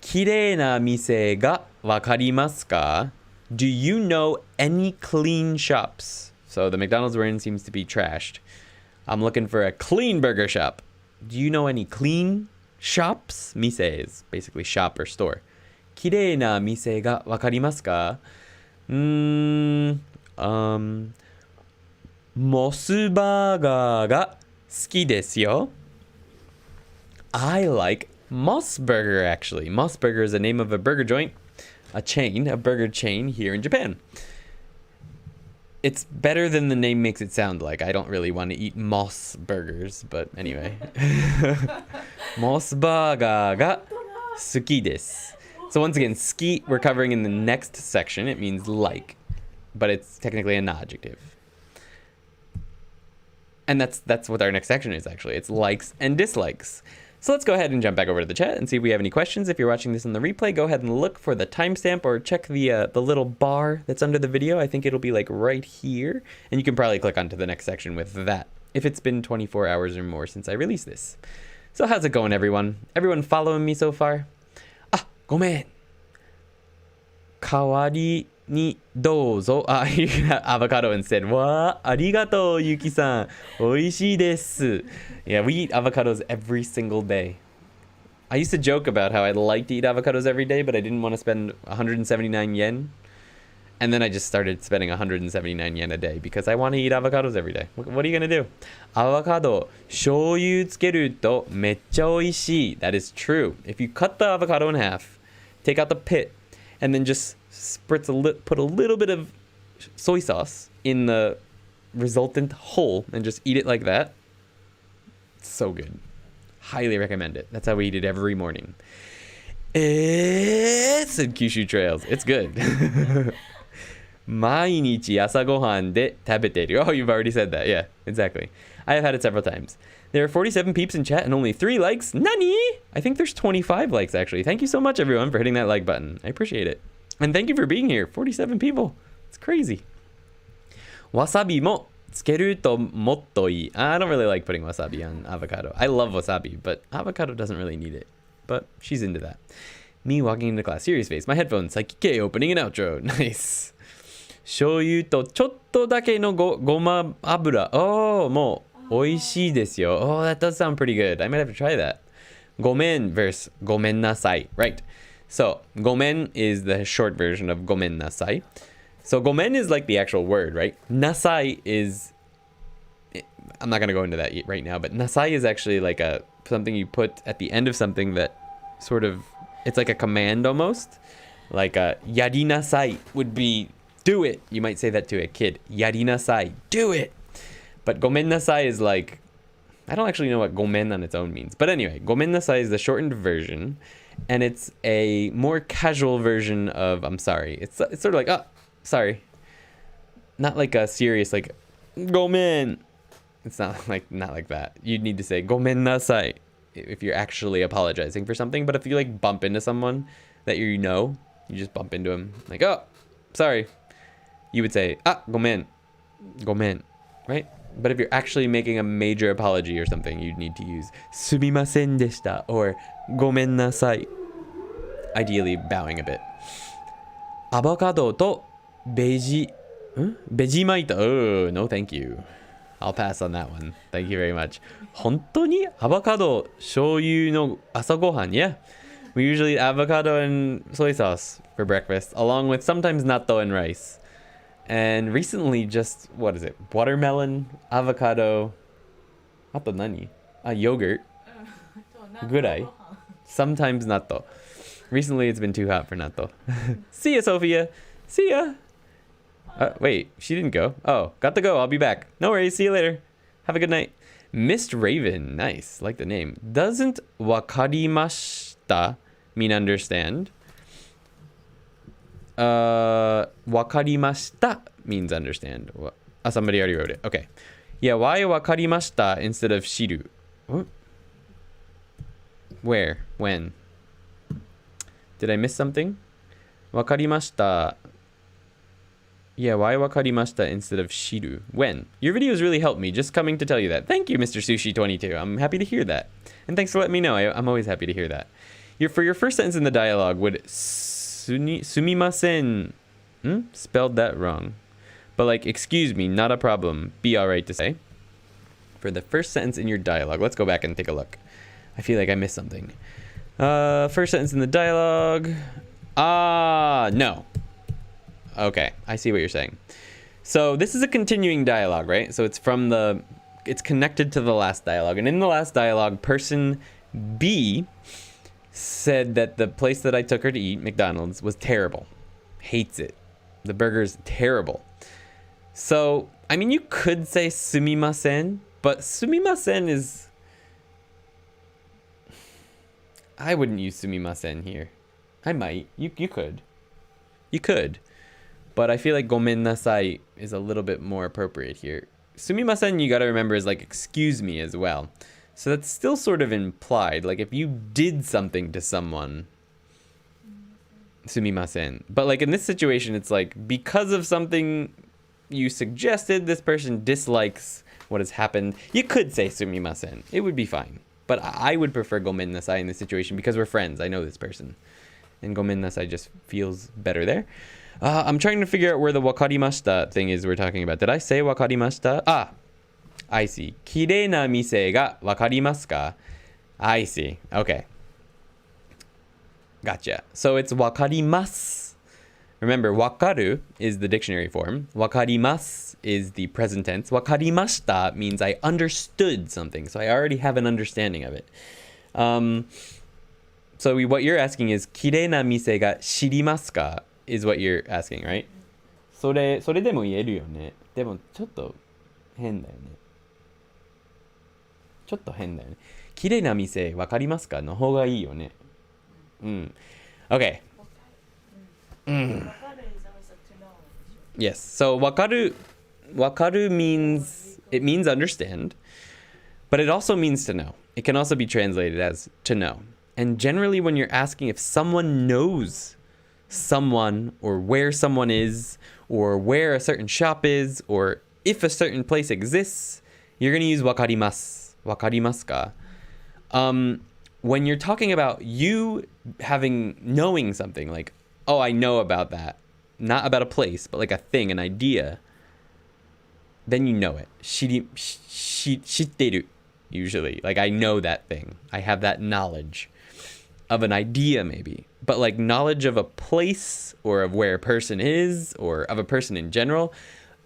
綺麗な店がわかりますか? Do you know any clean shops? So the McDonald's we're in seems to be trashed. I'm looking for a clean burger shop. Do you know any clean shops? Mise is basically shop or store. 綺麗な店がわかりますか? モスバーガーが好きですよ. I like Moss Burger, actually. Moss Burger is the name of a burger joint, a burger chain here in Japan. It's better than the name makes it sound like. I don't really want to eat Moss Burgers, but anyway. Moss Burger が好きです. So once again, 好き we're covering in the next section. It means like, but it's technically an adjective. And that's what our next section is, actually. It's likes and dislikes. So let's go ahead and jump back over to the chat and see if we have any questions. If you're watching this in the replay, go ahead and look for the timestamp or check the little bar that's under the video. I think it'll be like right here. And you can probably click onto the next section with that if it's been 24 hours or more since I released this. So how's it going, everyone? Everyone following me so far? ごめん. 代わりにどうぞ. Avocado instead. わあ、ありがとう、ゆきさん。美味しいです. Yeah, we eat avocados every single day. I used to joke about how I'd like to eat avocados every day, but I didn't want to spend 179 yen. And then I just started spending 179 yen a day because I want to eat avocados every day. What are you going to do? Avocado, 醤油つけるとめっちゃ美味しい. That is true. If you cut the avocado in half, take out the pit, and then just put a little bit of soy sauce in the resultant whole and just eat it like that. It's so good. Highly recommend it. That's how we eat it every morning. Said Kyushu Trails. It's good. 毎日朝ごはんで食べてる. Oh, you've already said that. Yeah, exactly. I have had it several times. There are 47 peeps in chat and only 3 likes. Nani? I think there's 25 likes, actually. Thank you so much, everyone, for hitting that like button. I appreciate it. And thank you for being here. 47 people. It's crazy. Wasabi mo tsukeru to motto ii. I don't really like putting wasabi on avocado. I love wasabi, but avocado doesn't really need it. But she's into that. Me walking into class. Serious face. My headphones. Saikike opening and outro. Nice. 醤油とちょっとだけのごま油. Oh, もう美味しいですよ. Oh, that does sound pretty good. I might have to try that. ごめん versus ごめんなさい. Right. So, ごめん is the short version of ごめんなさい. So, ごめん is like the actual word, right? なさい is... I'm not going to go into that right now, but なさい is actually like something you put at the end of something that sort of... It's like a command almost. Like やりなさい would be do it. You might say that to a kid. やりなさい. Do it. But ごめんなさい is like... I don't actually know what ごめん on its own means. But anyway, ごめんなさい is the shortened version. And it's a more casual version of I'm sorry. It's sort of like, oh, sorry. not like a serious like gomen. It's not like that. You'd need to say gomen nasai if you're actually apologizing for something. But if you like bump into someone that you just bump into him like, oh, sorry. You would say gomen, right? But if you're actually making a major apology or something, you'd need to use sumimasen deshita or gomen nasai. Ideally bowing a bit. Avocado to Vegemite. Oh, no thank you. I'll pass on that one. Thank you very much. 本当に avocado 醤油の朝ごはん? Yeah. We usually eat avocado and soy sauce for breakfast, along with sometimes natto and rice. And recently just, what is it? Watermelon, avocado, あと何? Yogurt. ぐらい? Sometimes natto. Recently it's been too hot for natto. See ya, Sophia. See ya. Wait, she didn't go. Oh, got to go. I'll be back. No worries. See you later. Have a good night. Mist Raven. Nice. Like the name. Doesn't wakarimashita mean understand? Wakarimashita means understand. Somebody already wrote it. Okay. Yeah, why wakarimashita instead of shiru? What? Where? When? Did I miss something? Wakarimashita. Yeah, why wakarimashita instead of shiru? When? Your videos really helped me, just coming to tell you that. Thank you, Mr. Sushi22. I'm happy to hear that. And thanks for letting me know. I'm always happy to hear that. For your first sentence in the dialogue, would sumimasen... Spelled that wrong. But like, excuse me, not a problem. Be alright to say. For the first sentence in your dialogue, let's go back and take a look. I feel like I missed something. First sentence in the dialogue. No. Okay, I see what you're saying. So this is a continuing dialogue, right? So it's connected to the last dialogue. And in the last dialogue, person B said that the place that I took her to eat, McDonald's, was terrible. Hates it. The burger's terrible. So, I mean, you could say sumimasen, but sumimasen is... I wouldn't use sumimasen here. I might. You could. You could. But I feel like gomen nasai is a little bit more appropriate here. Sumimasen, you gotta remember, is like excuse me as well. So that's still sort of implied. Like if you did something to someone, sumimasen. But like in this situation, it's like because of something you suggested, this person dislikes what has happened. You could say sumimasen. It would be fine. But I would prefer gomen nasai in this situation because we're friends. I know this person. And gomen nasai just feels better there. I'm trying to figure out where the wakarimashita thing is we're talking about. Did I say wakarimashita? I see. Kirei na mise ga wakarimasu ka? I see. Okay. Gotcha. So it's wakarimasu. Remember, wakaru is the dictionary form. Wakarimasu is the present tense. Wakarimashita means I understood something. So I already have an understanding of it. So what you're asking is, kirei na mise ga shirimasu ka? Is what you're asking, right? それでも言えるよね。でもちょっと変だよね。ちょっと変だよね。綺麗な店わかりますかの方がいいよね。Okay. Yes. So wakaru means understand, but it also means to know. It can also be translated as to know. And generally when you're asking if someone knows someone or where someone is or where a certain shop is or if a certain place exists, you're going to use wakarimasu ka. When you're talking about you knowing something like, oh, I know about that, not about a place, but like a thing, an idea, then you know it. Shitteru, usually. Like I know that thing. I have that knowledge of an idea maybe. But like knowledge of a place or of where a person is or of a person in general.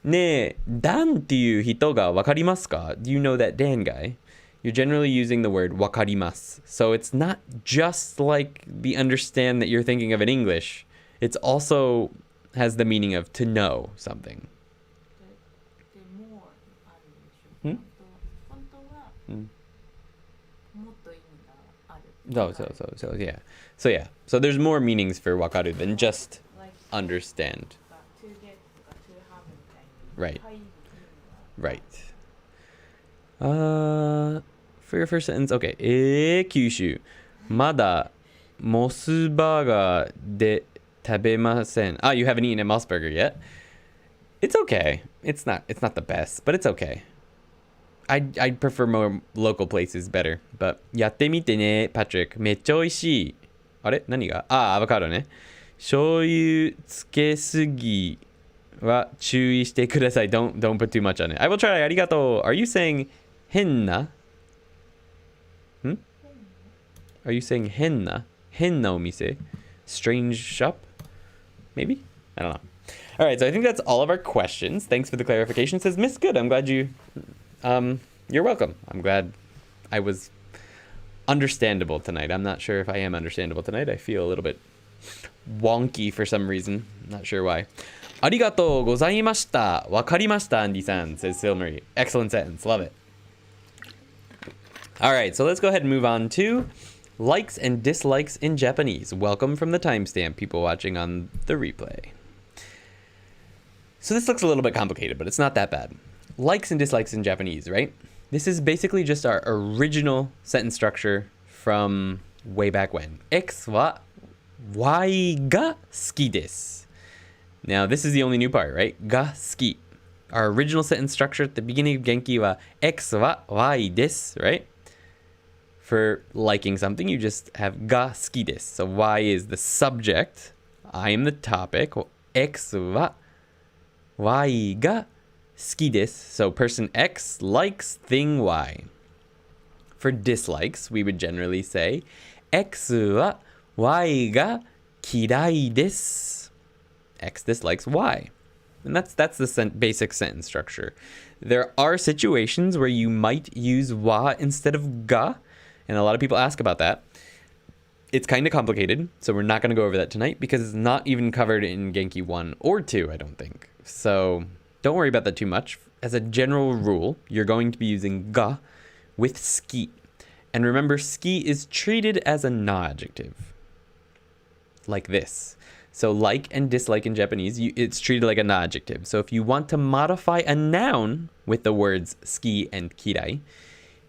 Ne, Dan っていう人がわかりますか? Do you know that Dan guy? You're generally using the word wakarimasu. So it's not just like the understand that you're thinking of in English. It's also has the meaning of to know something. So there's more meanings for wakaru than just understand. Right. はい。Right. For your first sentence, okay. 九州まだモスバーガーで食べません. Ah, you haven't eaten at Mossburger yet? It's okay. It's not the best, but it's okay. I'd prefer more local places better. But やってみてね、Patrick. めっちゃ美味しい。あれ何がアボカドね。醤油つけすぎは注意してください. Don't put too much on it. I will try. ありがとう. Are you saying 変な? Are you saying 変な? 変なお店? Strange shop? Maybe? I don't know. All right, so I think that's all of our questions. Thanks for the clarification. Says Miss Good. I'm glad you... you're welcome. I'm glad I was understandable tonight. I'm not sure if I am understandable tonight. I feel a little bit wonky for some reason. Not sure why. ありがとうございました. わかりました, Andy-san, says Silmarie. Excellent sentence. Love it. All right, so let's go ahead and move on to likes and dislikes in Japanese. Welcome from the timestamp, people watching on the replay. So this looks a little bit complicated, but it's not that bad. Likes and dislikes in Japanese, right? This is basically just our original sentence structure from way back when. X wa Y ga suki desu. Now, this is the only new part, right? Ga suki. Our original sentence structure at the beginning of Genki wa X wa Y desu, right? For liking something, you just have ga suki desu. So Y is the subject. I am the topic. X wa Y ga suki desu. So person X likes thing Y. For dislikes, we would generally say X wa Y ga kirai desu. X dislikes Y. And that's the basic sentence structure. There are situations where you might use wa instead of ga, and a lot of people ask about that. It's kind of complicated, so we're not going to go over that tonight because it's not even covered in Genki 1 or 2, I don't think. So don't worry about that too much. As a general rule, you're going to be using ga with ski. And remember, ski is treated as a na-adjective. Like this. So like and dislike in Japanese, it's treated like a na-adjective. So if you want to modify a noun with the words ski and kirai,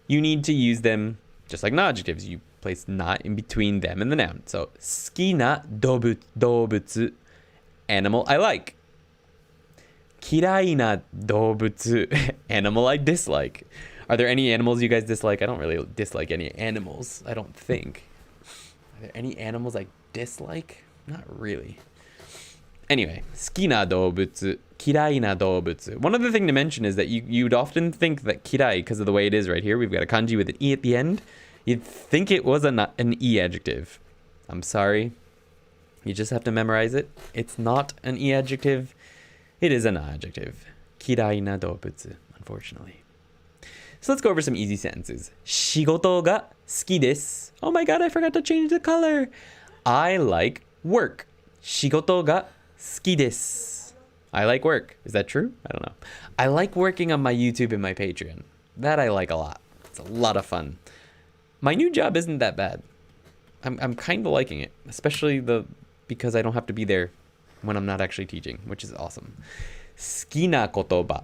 you need to use them just like na-adjectives. You place na in between them and the noun. So, 好きな動物 animal I like. 嫌いな動物 animal I dislike. Are there any animals you guys dislike? I don't really dislike any animals, I don't think. Are there any animals I dislike? Not really. Anyway, 好きな動物 嫌いな動物. One other thing to mention is that you'd often think that kirai, because of the way it is right here, we've got a kanji with an e at the end. You'd think it was an E adjective. I'm sorry. You just have to memorize it. It's not an E adjective. It is an adjective. Kirai na doubutsu, unfortunately. So let's go over some easy sentences. 仕事が好きです. Oh my god, I forgot to change the color. I like work. 仕事が好きです. I like work. Is that true? I don't know. I like working on my YouTube and my Patreon. That I like a lot. It's a lot of fun. My new job isn't that bad. I'm kind of liking it, especially because I don't have to be there when I'm not actually teaching, which is awesome. 好きな言葉.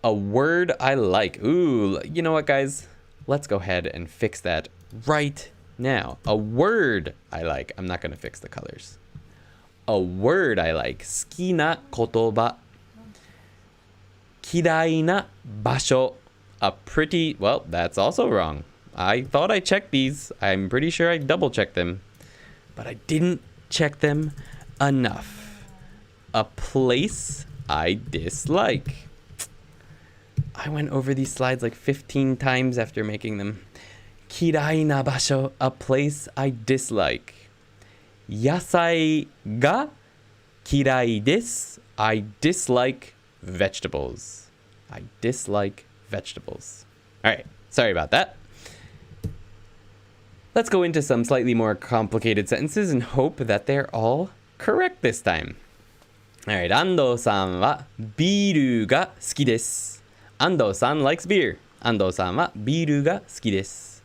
A word I like. Ooh, you know what, guys? Let's go ahead and fix that right now. A word I like. I'm not going to fix the colors. A word I like. 好きな言葉. 嫌いな場所. A pretty... Well, that's also wrong. I thought I checked these. I'm pretty sure I double checked them. But I didn't check them enough. A place I dislike. I went over these slides like 15 times after making them. 嫌いな場所. A place I dislike. 野菜が嫌いです. I dislike vegetables. I dislike vegetables. All right. Sorry about that. Let's go into some slightly more complicated sentences and hope that they're all correct this time. All right, 安藤さんはビールが好きです. 安藤さん likes beer. 安藤さんはビールが好きです.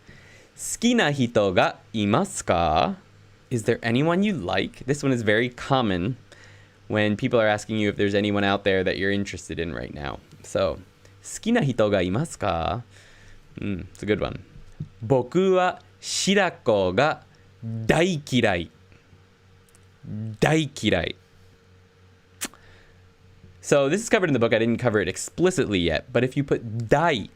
好きな人がいますか? Is there anyone you like? This one is very common when people are asking you if there's anyone out there that you're interested in right now. So, 好きな人がいますか? It's a good one. 僕は白子が大嫌い。大嫌い. So this is covered in the book. I didn't cover it explicitly yet, but if you put dai,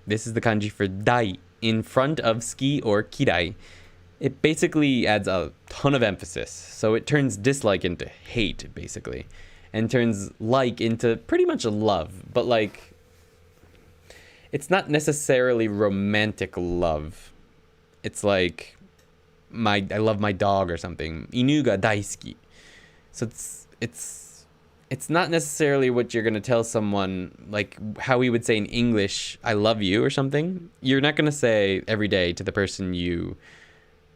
this is the kanji for dai, in front of ski or kirai, it basically adds a ton of emphasis. So it turns dislike into hate, basically, and turns like into pretty much love, but like, it's not necessarily romantic love. It's like, I love my dog or something. Inu ga daisuki. So it's not necessarily what you're going to tell someone, like how we would say in English, I love you or something. You're not going to say every day to the person you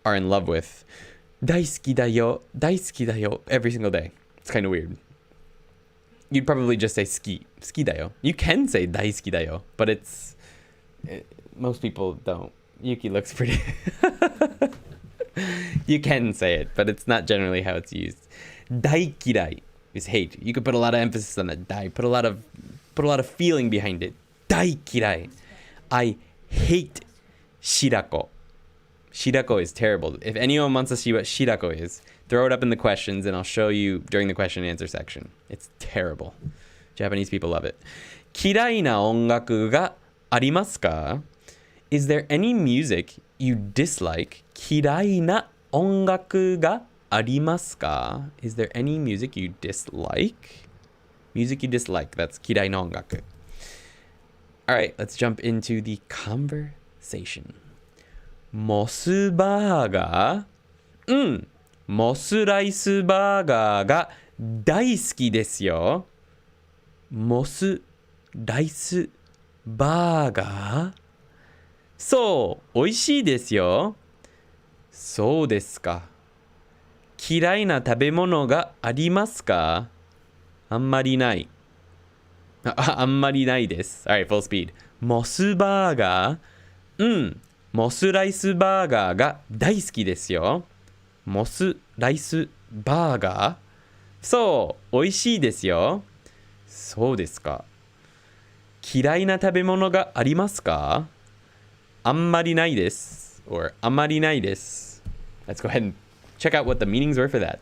are in love with, daisuki da yo, every single day. It's kind of weird. You'd probably just say ski da yo. You can say daisuki da yo, but most people don't. Yuki looks pretty. You can say it, but it's not generally how it's used. Daikirai is hate. You could put a lot of emphasis on that. Dai. Put a lot of feeling behind it. Daikirai. I hate shirako. Shirako is terrible. If anyone wants to see what shirako is, throw it up in the questions and I'll show you during the question and answer section. It's terrible. Japanese people love it. Kirai na ongaku ga arimasu ka? Is there any music you dislike? Kirai na ongaku ga arimasu ka? Is there any music you dislike? Music you dislike. That's kirai no ongaku. All right, let's jump into the conversation. Mosu burger? モスライスバーガーが大好きですよ。モスライスバーガー? そう、美味しいですよ。そうですか。嫌いな食べ物がありますか? あんまりない。あんまりないです。Alright, full speed. モスバーガー? モスライスバーガーが大好きですよ。モスライスバーガー? そう、美味しいですよ。そうですか。嫌いな食べ物がありますか? あんまりないです。Or あまりないです。Let's go ahead and check out what the meanings were for that.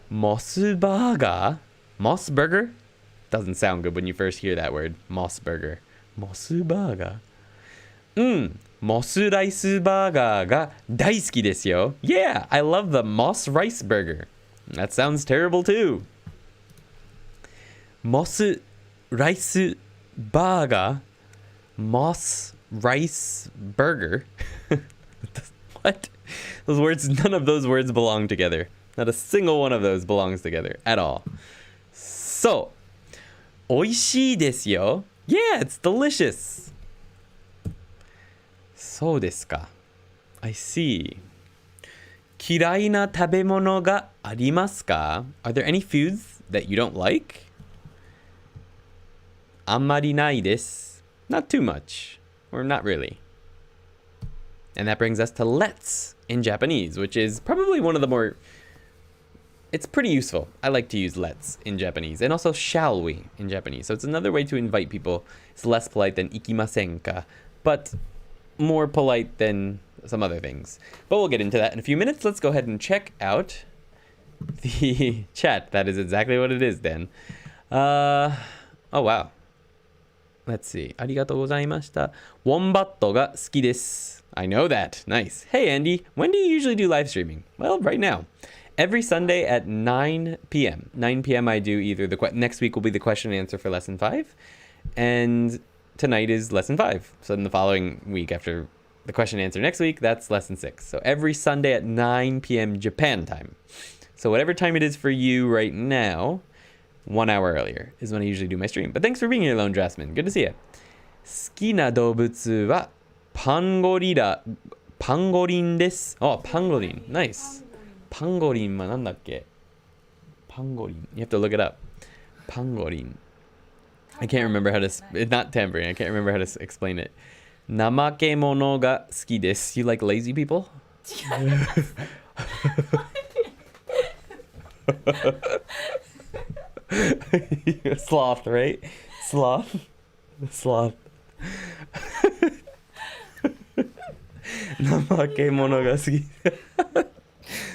モスバーガー? Moss burger? Doesn't sound good when you first hear that word. Moss burger. モスバーガー? モスライスバーガーが大好きですよ。Yeah, I love the moss rice burger. That sounds terrible too. モスライスバーガー? Moss rice burger? What? Those words, none of those words belong together. Not a single one of those belongs together at all. So, 美味しいですよ. Yeah, it's delicious. そうですか. I see. 嫌いな食べ物がありますか? Are there any foods that you don't like? あんまりないです. Not too much. Or not really. And that brings us to let's in Japanese, which is probably one of the more... It's pretty useful. I like to use let's in Japanese. And also shall we in Japanese. So it's another way to invite people. It's less polite than ikimasen ka. But more polite than some other things. But we'll get into that in a few minutes. Let's go ahead and check out the chat. That is exactly what it is, Dan. Oh, wow. Let's see. ありがとうございました。ウォンバットが好きです。I know that. Nice. Hey, Andy. When do you usually do live streaming? Well, right now. Every Sunday at 9 p.m. 9 p.m. I do either next week will be the question and answer for lesson 5. And tonight is lesson 5. So in the following week after the question and answer next week, that's lesson 6. So every Sunday at 9 p.m. Japan time. So whatever time it is for you right now, 1 hour earlier is when I usually do my stream. But thanks for being here, Lone Dressman. Good to see you. 好きな動物はパンゴリンです。Oh, パンゴリン. Nice. パンゴリンはなんだっけ? パンゴリン. You have to look it up. パンゴリン. I can't remember how to... It's not tambourine. I can't remember how to explain it. 怠け者が好きです. You like lazy people? Sloth, right? Sloth. Sloth. 怠け者が好き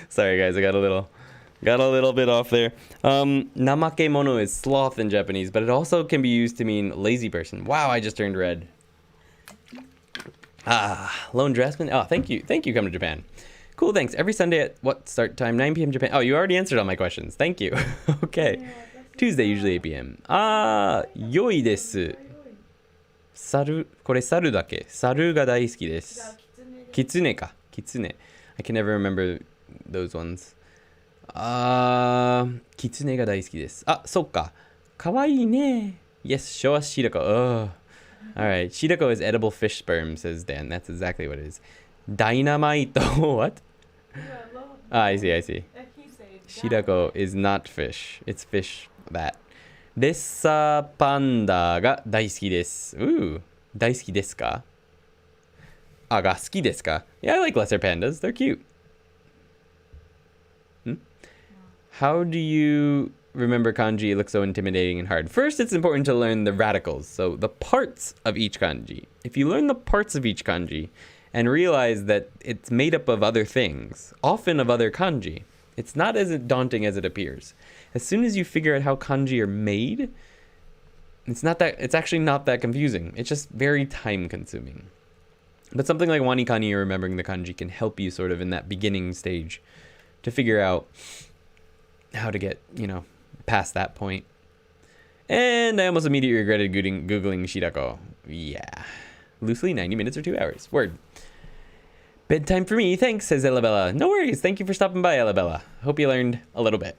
Sorry guys, I got a little bit off there. Namakemono is sloth in Japanese, but it also can be used to mean lazy person. Wow, I just turned red. Lone draftsman. Oh, thank you, Come to Japan. Cool, thanks. Every Sunday at what start time? 9 p.m. Japan. Oh, you already answered all my questions. Thank you. Okay. Tuesday usually 8 p.m. 良いです。猿、これ猿だけ。猿が大好きです。キツネか。キツネ。I can never remember those ones. キツネが大好きです。あ、そっか。かわいいね。Yes, show us Shirako. Oh. Alright, Shirako is edible fish sperm, says Dan. That's exactly what it is. Dynamite. What? I see. Shirako is not fish. It's fish that. レッサーパンダが大好きです。Ooh, 大好きですか？が好きですか？ Yeah, I like lesser pandas. They're cute. How do you remember kanji? It looks so intimidating and hard. First, it's important to learn the radicals, so the parts of each kanji. If you learn the parts of each kanji and realize that it's made up of other things, often of other kanji, it's not as daunting as it appears. As soon as you figure out how kanji are made, it's actually not that confusing. It's just very time consuming. But something like wanikani or remembering the kanji can help you sort of in that beginning stage to figure out how to get, past that point. And I almost immediately regretted Googling Shirako. Yeah. Loosely 90 minutes or 2 hours. Word. Bedtime for me. Thanks, says Elabella. No worries. Thank you for stopping by, Elabella. Hope you learned a little bit.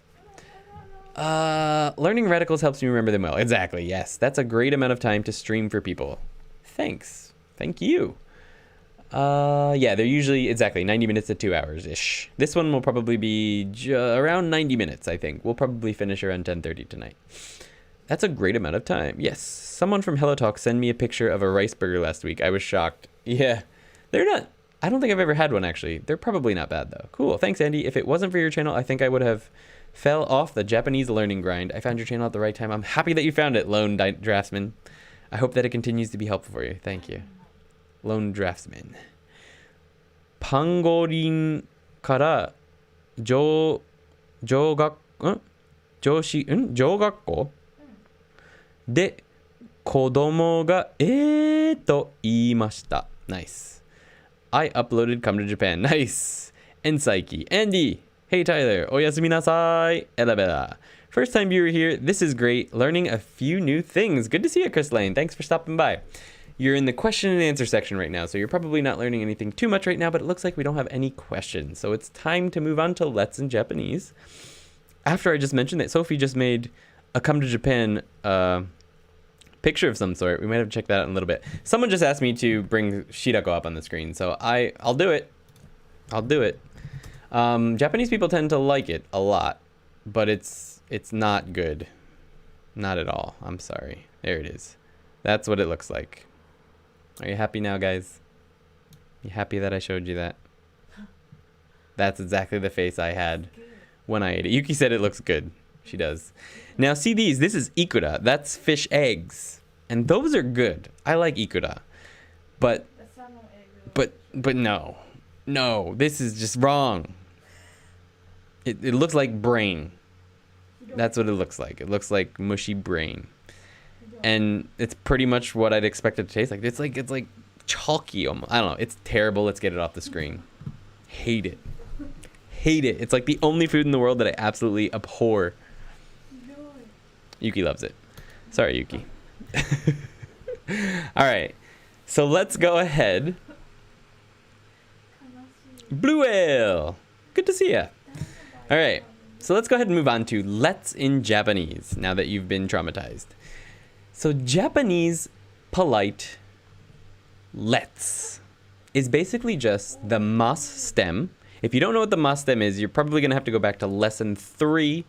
Learning radicals helps me remember them well. Exactly. Yes. That's a great amount of time to stream for people. Thanks. Thank you. Yeah, they're usually exactly 90 minutes to 2 hours-ish. This one will probably be around 90 minutes, I think. We'll probably finish around 10:30 tonight. That's a great amount of time. Yes. Someone from Hello Talk sent me a picture of a rice burger last week. I was shocked. Yeah. They're not... I don't think I've ever had one, actually. They're probably not bad, though. Cool. Thanks, Andy. If it wasn't for your channel, I think I would have fell off the Japanese learning grind. I found your channel at the right time. I'm happy that you found it, Lone Draftsman. I hope that it continues to be helpful for you. Thank you. Lone Draftsman. パンゴリンから上学校で子供がと言いました。Nice. I uploaded Come to Japan. Nice. And Psyche. Andy. Hey Tyler. おやすみなさい. Ella. First time viewer here. This is great. Learning a few new things. Good to see you, Chris Lane. Thanks for stopping by. You're in the question and answer section right now, so you're probably not learning anything too much right now, but it looks like we don't have any questions. So it's time to move on to Let's in Japanese. After I just mentioned that Sophie just made a Come to Japan picture of some sort. We might have to check that out in a little bit. Someone just asked me to bring Shirako up on the screen, so I'll do it. I'll do it. Japanese people tend to like it a lot, but it's not good. Not at all. I'm sorry. There it is. That's what it looks like. Are you happy now, guys? You happy that I showed you that? That's exactly the face I had when I ate it. Yuki said it looks good. She does. Now see these. This is ikura. That's fish eggs. And those are good. I like ikura. But no. No, this is just wrong. It looks like brain. That's what it looks like. It looks like mushy brain. And it's pretty much what I'd expect it to taste like. It's like chalky almost. I don't know. It's terrible. Let's get it off the screen. Hate it. Hate it. It's like the only food in the world that I absolutely abhor. Yuki loves it. Sorry, Yuki. All right. So let's go ahead. Blue Whale. Good to see ya. All right. So let's go ahead and move on to Let's in Japanese now that you've been traumatized. So Japanese polite let's is basically just the mas stem. If you don't know what the mas stem is, you're probably going to have to go back to lesson 3,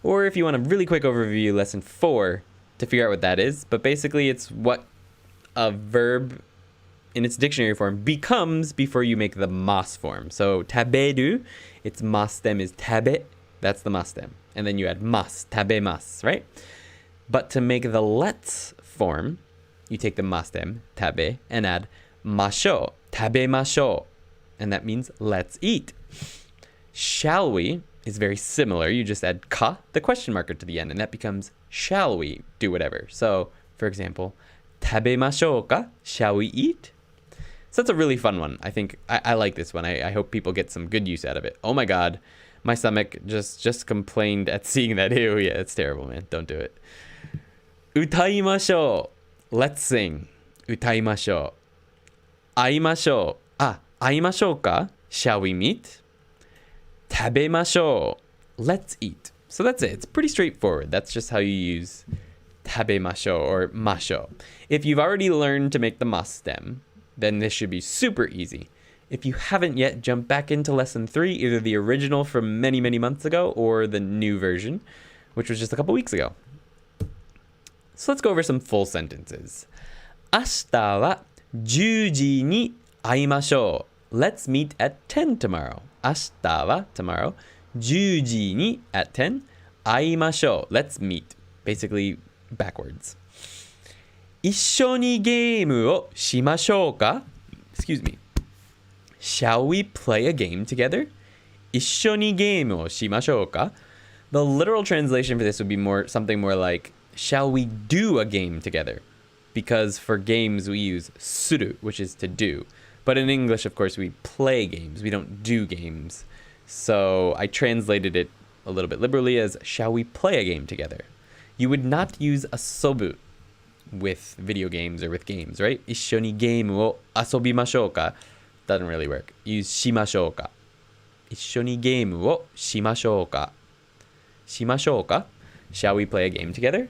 or if you want a really quick overview, lesson 4 to figure out what that is. But basically it's what a verb in its dictionary form becomes before you make the mas form. So taberu, its mas stem is tabe. That's the mastem. And then you add mas, tabemasu, right? But to make the let's form, you take the mastem, tabe, and add masho, tabemasho. And that means let's eat. Shall we is very similar. You just add ka, the question marker, to the end, and that becomes shall we do whatever. So, for example, tabemashou ka? Shall we eat? So that's a really fun one. I think I like this one. I hope people get some good use out of it. Oh my god, my stomach just complained at seeing that. Ew, yeah, it's terrible, man. Don't do it. Utaimashou. Let's sing. Utaimashou. Aimashou. Aimashou ka? Shall we meet? Tabemashou. Let's eat. So that's it. It's pretty straightforward. That's just how you use tabemashou or masho. If you've already learned to make the mas stem, then this should be super easy. If you haven't yet, jump back into lesson 3, either the original from many, many months ago or the new version, which was just a couple weeks ago. So let's go over some full sentences. 明日は10時に会いましょう. Let's meet at 10 tomorrow. 明日は tomorrow. 10時に at 10. 会いましょう. Let's meet. Basically backwards. 一緒にゲームをしましょうか? Excuse me. Shall we play a game together? 一緒にゲームをしましょうか? The literal translation for this would be something more like, shall we do a game together? Because for games we use suru, which is to do. But in English, of course, we play games. We don't do games. So I translated it a little bit liberally as, shall we play a game together? You would not use asobu with video games or with games, right? 一緒にゲームを遊びましょうか? Doesn't really work. Use しましょうか. 一緒にゲームをしましょうか? しましょうか? Shall we play a game together?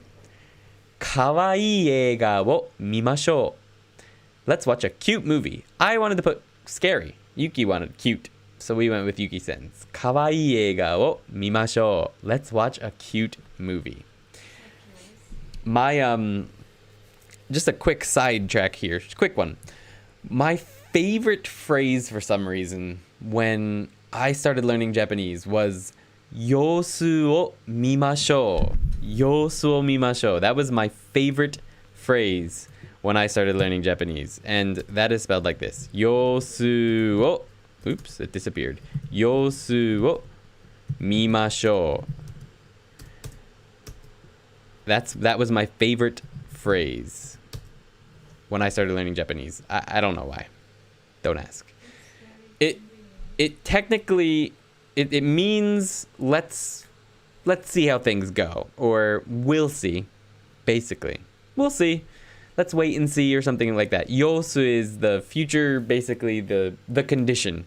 かわいい映画を見ましょう. Let's watch a cute movie. I wanted to put scary. Yuki wanted cute. So we went with Yuki's sentence. かわいい映画を見ましょう. Let's watch a cute movie. My, just a quick sidetrack here. Just a quick one. My favorite phrase for some reason when I started learning Japanese was 様子を見ましょう. 様子を見ましょう. That was my favorite phrase when I started learning Japanese. And that is spelled like this. 様子を, oops, it disappeared. 様子を見ましょう. That was my favorite phrase when I started learning Japanese. I don't know why. Don't ask. It technically it means let's see how things go, or we'll see, basically. We'll see. Let's wait and see, or something like that. Yosu is the future, basically the condition.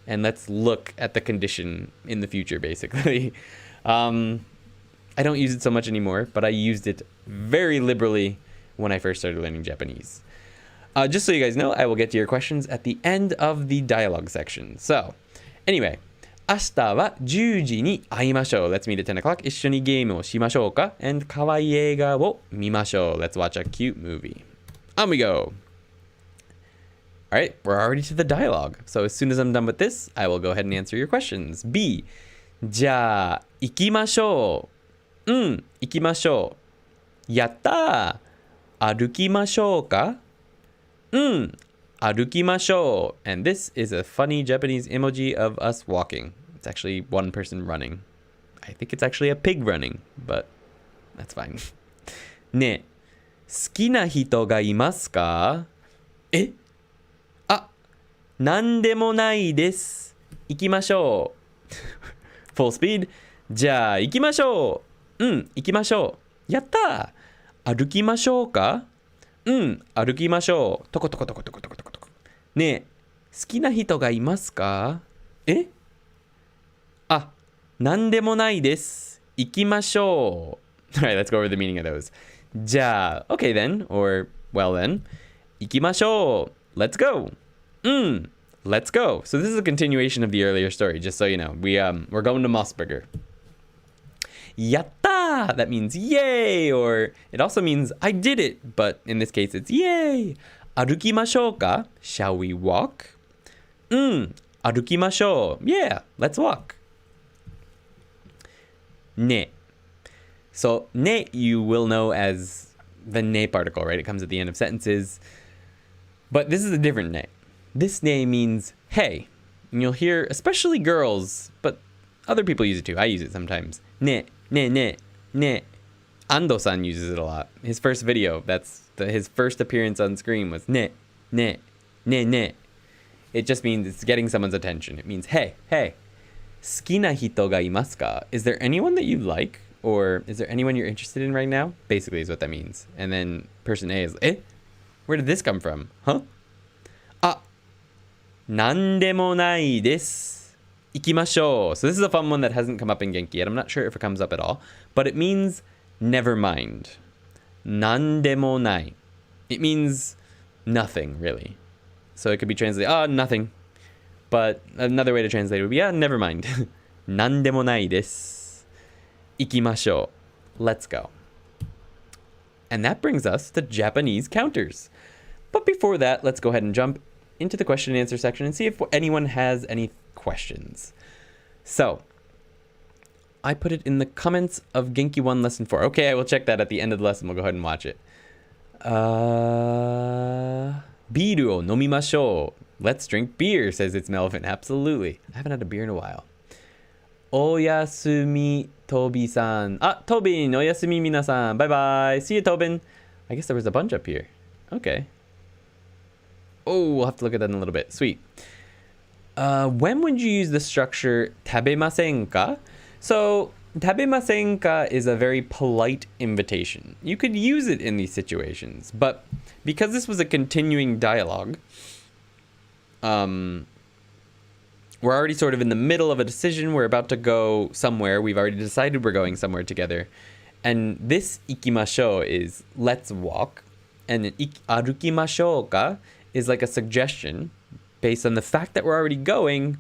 And let's look at the condition in the future, basically. I don't use it so much anymore, but I used it very liberally when I first started learning Japanese. Just so you guys know, I will get to your questions at the end of the dialogue section. So, anyway, 明日は10時に会いましょう. Let's meet at 10 o'clock. 一緒にゲームをしましょうか? And かわいい映画を見ましょう. Let's watch a cute movie. On we go. Alright, we're already to the dialogue. So as soon as I'm done with this, I will go ahead and answer your questions. B. じゃあ、行きましょう. 行きましょう. やったー. 歩きましょうか? 歩きましょう. And this is a funny Japanese emoji of us walking. It's actually one person running. I think it's actually a pig running, but that's fine. ねえ、好きな人がいますか? え? あ、なんでもないです。行きましょう. Full speed. じゃあ行きましょう. 行きましょう. やったー. 歩きましょうか? 歩きましょう。トコトコトコトコトコトコトコ。ねえ、好きな人がいますか? え? あ、なんでもないです。行きましょう. Alright, let's go over the meaning of those. じゃあ、okay then, or well then. 行きましょう. Let's go. Let's go. So this is a continuation of the earlier story, just so you know. We're going to Mossburger. Yatta! That means yay, or it also means I did it, but in this case it's yay. Arukimashou ka? Shall we walk? Arukimashou. Yeah, let's walk. ne. So ne you will know as the ne particle, right? It comes at the end of sentences. But this is a different ne. This ne means hey. And you'll hear, especially girls, but other people use it too. I use it sometimes. Ne, ne, ne, ne. Ando-san uses it a lot. His first video, his first appearance on screen was ne, ne, ne, ne. It just means it's getting someone's attention. It means hey, hey. 好きな人がいますか? Is there anyone that you like? Or is there anyone you're interested in right now? Basically is what that means. And then person A is, where did this come from? Huh? なんでもないです。行きましょう. So this is a fun one that hasn't come up in Genki yet. I'm not sure if it comes up at all. But it means never mind. なんでもない. It means nothing, really. So it could be translated, nothing. But another way to translate it would be, never mind. なんでもないです。行きましょう. Let's go. And that brings us to Japanese counters. But before that, let's go ahead and jump into the question and answer section and see if anyone has any questions. So, I put it in the comments of Genki 1 Lesson 4. Okay, I will check that at the end of the lesson. We'll go ahead and watch it. ビールを飲みましょう. Let's drink beer, says it's Melvin. Absolutely. I haven't had a beer in a while. おやすみ、Toby-san. Tobin, おやすみ皆さん. Bye-bye. See you, Tobin. I guess there was a bunch up here. Okay. Oh, we'll have to look at that in a little bit. Sweet. When would you use the structure 食べませんか? So, 食べませんか is a very polite invitation. You could use it in these situations, but because this was a continuing dialogue, we're already sort of in the middle of a decision. We're about to go somewhere. We've already decided we're going somewhere together. And this ikimashou is let's walk. And arukimashou ka is like a suggestion based on the fact that we're already going.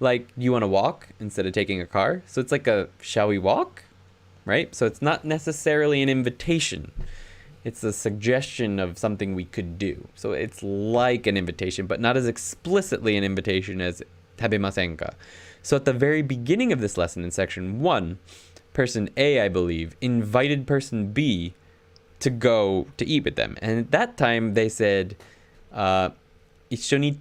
Like, you want to walk instead of taking a car? So it's like a, shall we walk? Right? So it's not necessarily an invitation. It's a suggestion of something we could do. So it's like an invitation, but not as explicitly an invitation as 食べませんか? So at the very beginning of this lesson in section 1, person A, I believe, invited person B to go to eat with them. And at that time, they said, 一緒に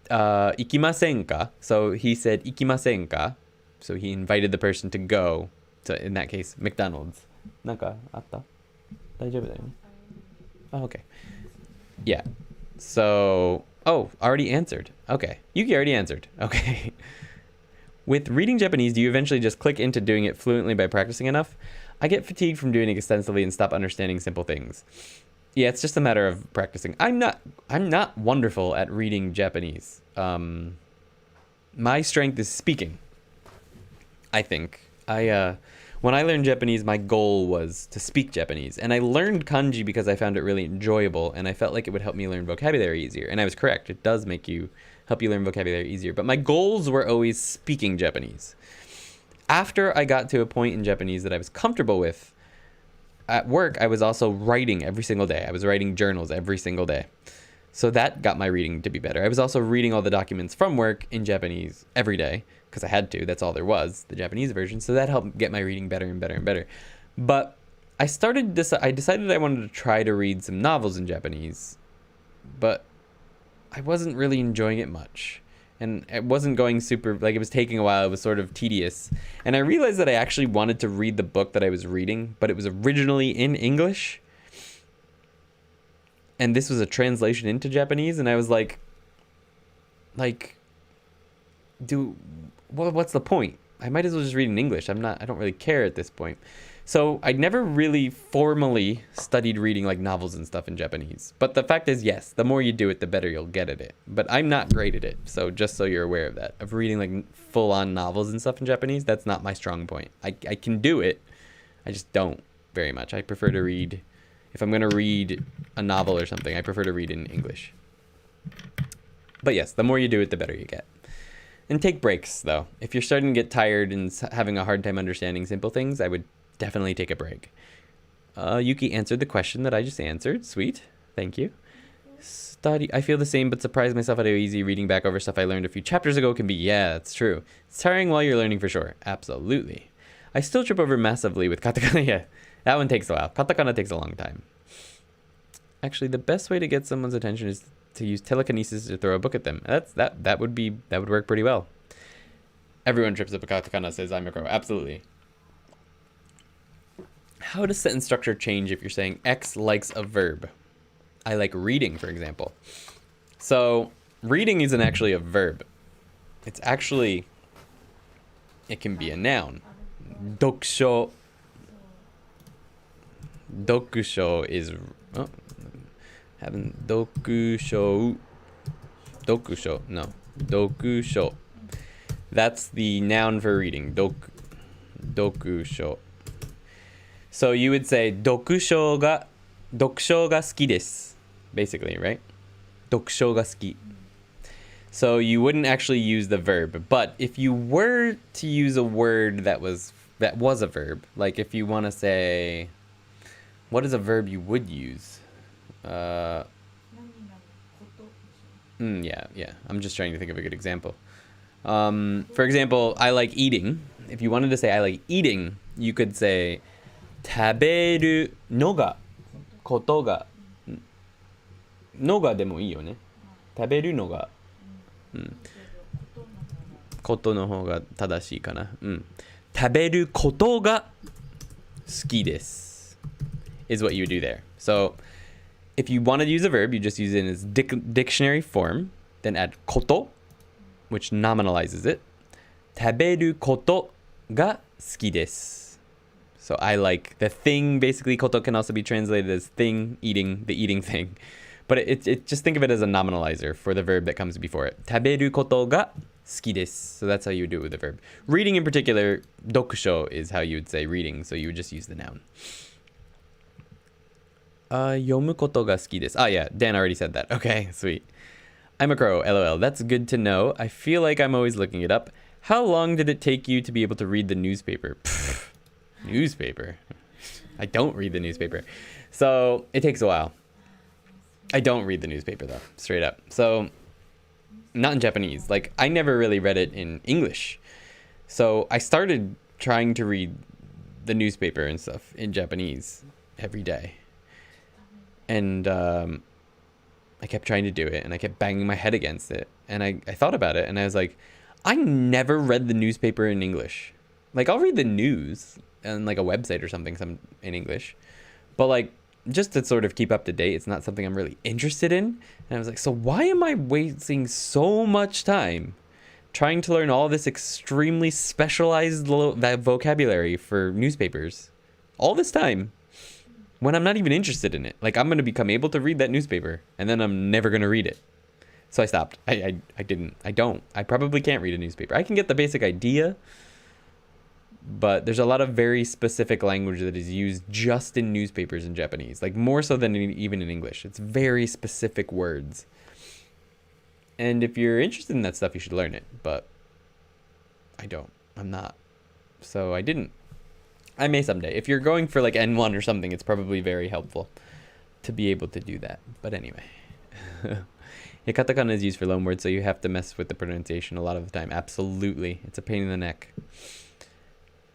行きませんか? So he said 行きませんか? So he invited the person to go to, in that case, McDonald's. なんかあった? 大丈夫だよね? Oh, okay. Yeah. So, already answered. Okay. Yuki already answered. Okay. With reading Japanese, do you eventually just click into doing it fluently by practicing enough? I get fatigued from doing it extensively and stop understanding simple things. Yeah, it's just a matter of practicing. I'm not wonderful at reading Japanese. My strength is speaking. I think. When I learned Japanese, my goal was to speak Japanese. And I learned kanji because I found it really enjoyable and I felt like it would help me learn vocabulary easier. And I was correct. It does help you learn vocabulary easier. But my goals were always speaking Japanese. After I got to a point in Japanese that I was comfortable with, at work, I was also writing every single day. I was writing journals every single day. So that got my reading to be better. I was also reading all the documents from work in Japanese every day because I had to. That's all there was, the Japanese version. So that helped get my reading better and better and better. But I decided I wanted to try to read some novels in Japanese, but I wasn't really enjoying it much. And it wasn't going super, like it was taking a while. It was sort of tedious. And I realized that I actually wanted to read the book that I was reading, but it was originally in English. And this was a translation into Japanese. And I was like, what's the point? I might as well just read in English. I don't really care at this point. So I never really formally studied reading like novels and stuff in Japanese. But the fact is, yes, the more you do it, the better you'll get at it. But I'm not great at it. So just so you're aware of that, of reading like full-on novels and stuff in Japanese, that's not my strong point. I can do it. I just don't very much. I prefer to read, if I'm going to read a novel or something, I prefer to read in English. But yes, the more you do it, the better you get. And take breaks, though. If you're starting to get tired and having a hard time understanding simple things, I would definitely take a break. Yuki answered the question that I just answered. Sweet. Thank you. Study. I feel the same, but surprise myself at how easy reading back over stuff I learned a few chapters ago can be. Yeah, that's true. It's tiring while you're learning for sure. Absolutely. I still trip over massively with katakana. Yeah, that one takes a while. Katakana takes a long time. Actually, the best way to get someone's attention is to use telekinesis to throw a book at them. That would work pretty well. Everyone trips up a katakana, says I'm a crow. Absolutely. How does sentence structure change if you're saying X likes a verb? I like reading, for example. So reading isn't actually a verb. It's actually, it can be a noun. Dokusho. Dokusho is, having dokusho. Dokusho, no. Dokusho. That's the noun for reading. Dokusho. So you would say dokusho ga suki desu, basically, right? Dokusho ga suki. So you wouldn't actually use the verb, but if you were to use a word that was a verb, like if you want to say, what is a verb you would use? Yeah. I'm just trying to think of a good example. For example, I like eating. If you wanted to say I like eating, you could say 食べるのがことがのがでもいいよね。食べるのがことの方が正しいかな。食べることが好きです is what you would do there. So if you want to use a verb, you just use it in its dictionary form, then add こと which nominalizes it. 食べることが好きです So I like the thing. Basically, koto can also be translated as thing, eating, the eating thing. But it just think of it as a nominalizer for the verb that comes before it. 食べることが好きです So that's how you would do it with the verb. Reading in particular, dokusho is how you would say reading. So you would just use the noun. 読むことが好きです yeah, Dan already said that. Okay, sweet. I'm a crow, lol. That's good to know. I feel like I'm always looking it up. How long did it take you to be able to read the newspaper? Newspaper? I don't read the newspaper. So it takes a while. I don't read the newspaper though, straight up. So not in Japanese. Like I never really read it in English. So I started trying to read the newspaper and stuff in Japanese every day. And I kept trying to do it and I kept banging my head against it. And I thought about it and I was like, I never read the newspaper in English. Like I'll read the news and like a website or something in English. But like just to sort of keep up to date, it's not something I'm really interested in. And I was like, so why am I wasting so much time trying to learn all this extremely specialized vocabulary for newspapers all this time when I'm not even interested in it? Like I'm going to become able to read that newspaper and then I'm never going to read it. So I stopped. I probably can't read a newspaper. I can get the basic idea, but there's a lot of very specific language that is used just in newspapers in Japanese, like more so than even in English. It's very specific words. And if you're interested in that stuff, you should learn it, but I'm not. So I didn't. I may someday. If you're going for like N1 or something, it's probably very helpful to be able to do that. But anyway. Yeah, katakana is used for loan words, so you have to mess with the pronunciation a lot of the time. Absolutely. It's a pain in the neck.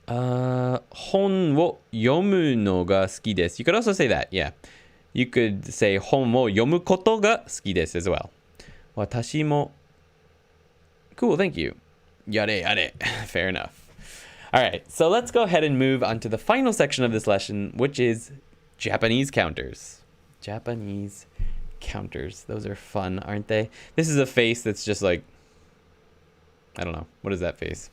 本を読むのが好きです You could also say that, yeah. You could say 本を読むことが好きです as well. 私も Cool, thank you. Yare, yare. Fair enough. Alright, so let's go ahead and move on to the final section of this lesson, which is Japanese counters. Japanese counters. Those are fun, aren't they? This is a face that's just like, I don't know. What is that face?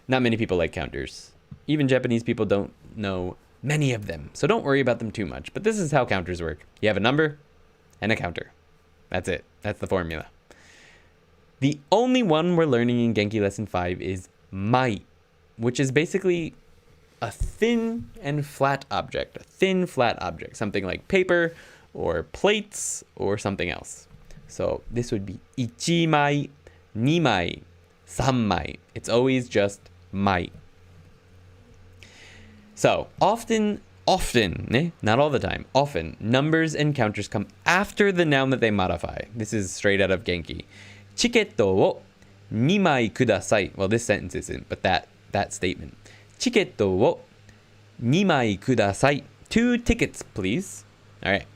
Not many people like counters. Even Japanese people don't know many of them. So don't worry about them too much. But this is how counters work. You have a number and a counter. That's it. That's the formula. The only one we're learning in Genki Lesson 5 is mai, which is basically a thin and flat object. A thin, flat object. Something like paper or plates or something else. So this would be 1枚, 2枚, 3枚. It's always just mai. So often, not all the time, often numbers and counters come after the noun that they modify. This is straight out of Genki. チケットを2枚ください. Well, this sentence isn't, but that that statement. チケットを2枚ください. 2 tickets, please. All right.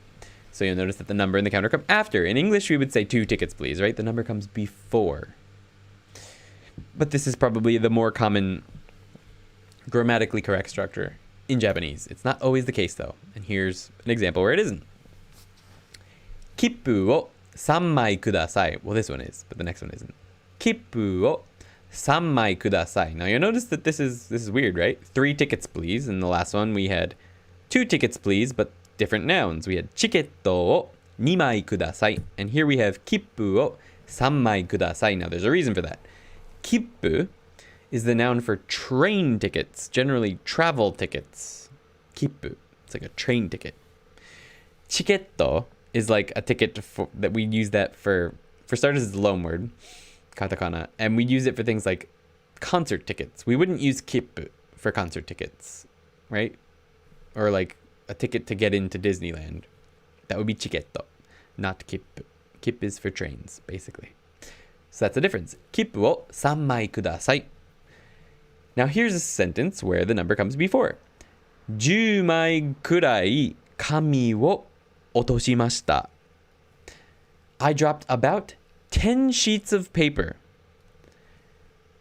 So you'll notice that the number and the counter come after. In English, we would say 2 tickets, please, right? The number comes before. But this is probably the more common grammatically correct structure in Japanese. It's not always the case, though. And here's an example where it isn't. 切符を3枚ください. Well, this one is, but the next one isn't. 切符を3枚ください. Now, you'll notice that this is weird, right? 3 tickets, please. In the last one, we had 2 tickets, please, but different nouns. We had チケットを2枚ください. And here we have 切符を3枚ください. Now, there's a reason for that. 切符 is the noun for train tickets, generally travel tickets. 切符. It's like a train ticket. チケット is like a ticket that we use that for starters, it's a loan word, katakana, and we use it for things like concert tickets. We wouldn't use kippu for concert tickets, right? Or like a ticket to get into Disneyland. That would be chiketto, not kippu. Kip is for trains, basically. So that's the difference. Kippu wo 3枚ください. Now here's a sentence where the number comes before. 10枚くらい紙を落としました. I dropped about 10 sheets of paper.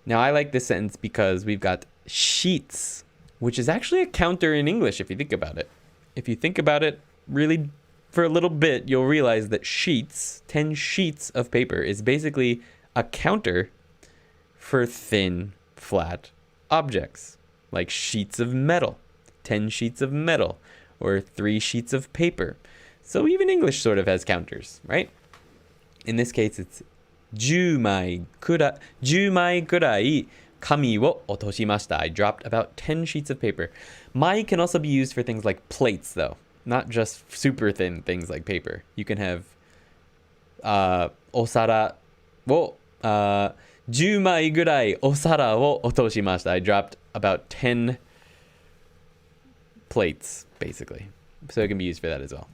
Now I like this sentence because we've got sheets, which is actually a counter in English if you think about it. If you think about it really for a little bit, you'll realize that sheets, 10 sheets of paper, is basically a counter for thin, flat objects, like sheets of metal, 10 sheets of metal, or 3 sheets of paper. So even English sort of has counters, right? In this case, it's 10枚くらい紙を落としました. I dropped about 10 sheets of paper. 枚 can also be used for things like plates, though. Not just super thin things like paper. You can have お皿を10枚ぐらいお皿を落としました. I dropped about 10 plates, basically. So it can be used for that as well.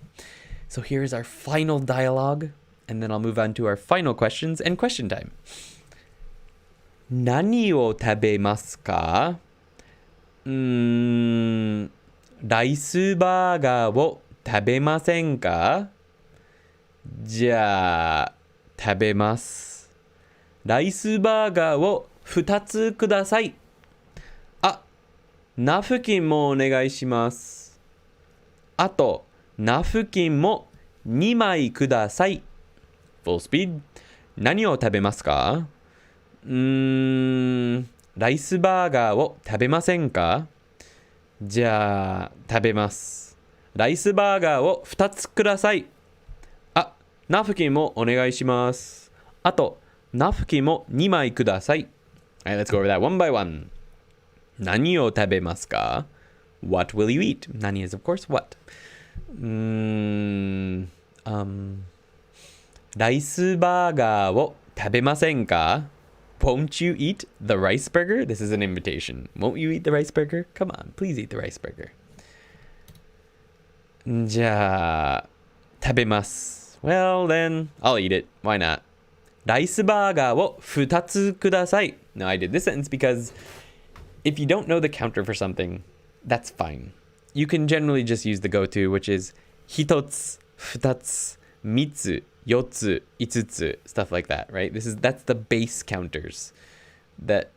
So here's our final dialogue, and then I'll move on to our final questions and question time. 何を食べますか? ライスバーガーを食べませんか? じゃあ食べます。ライスバーガーを2つください。あ、ナフキンもお願いします。あとナフキンも2枚ください。Full speed. 何を食べますか? ライスバーガーを食べませんか? じゃあ食べます。ライスバーガーを2つください。あ、ナフキンもお願いします。あとナフキンも2枚ください。Alright, let's go over that one by one. 何を食べますか? What will you eat? 何 is of course what. ライスバーガーを食べませんか? Won't you eat the rice burger? This is an invitation. Won't you eat the rice burger? Come on, please eat the rice burger. じゃあ食べます. Well then, I'll eat it. Why not? ライスバーガーを2つください. Now I did this sentence because if you don't know the counter for something, that's fine. You can generally just use the go-to, which is 1つ、2つ、3つ、4つ、5つ, stuff like that, right? That's the base counters that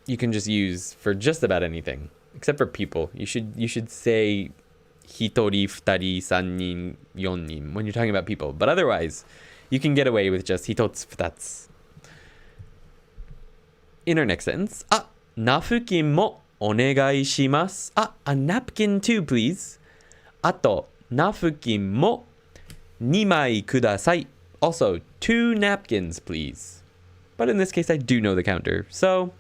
you can just use for just about anything, except for people. You should say 1人、2人、3人、4人 when you're talking about people. But otherwise, you can get away with just 1つ、2つ. In our next sentence, あ、ナフキンもお願いします。あ、a napkin too, please. あと、ナフキンも2枚ください. Also, 2 napkins, please. But in this case, I do know the counter, so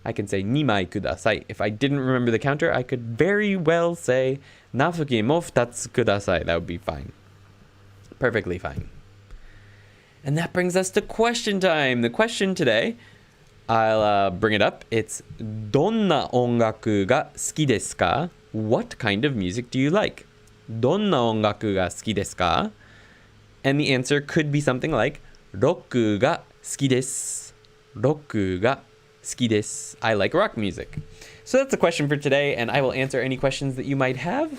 I can say 2枚ください. If I didn't remember the counter, I could very well say ナフキンも2つください. That would be fine. Perfectly fine. And that brings us to question time. The question today, I'll bring it up. It's どんな音楽が好きですか? What kind of music do you like? どんな音楽が好きですか? And the answer could be something like ロックが好きです。ロックが好きです. I like rock music. So that's the question for today, and I will answer any questions that you might have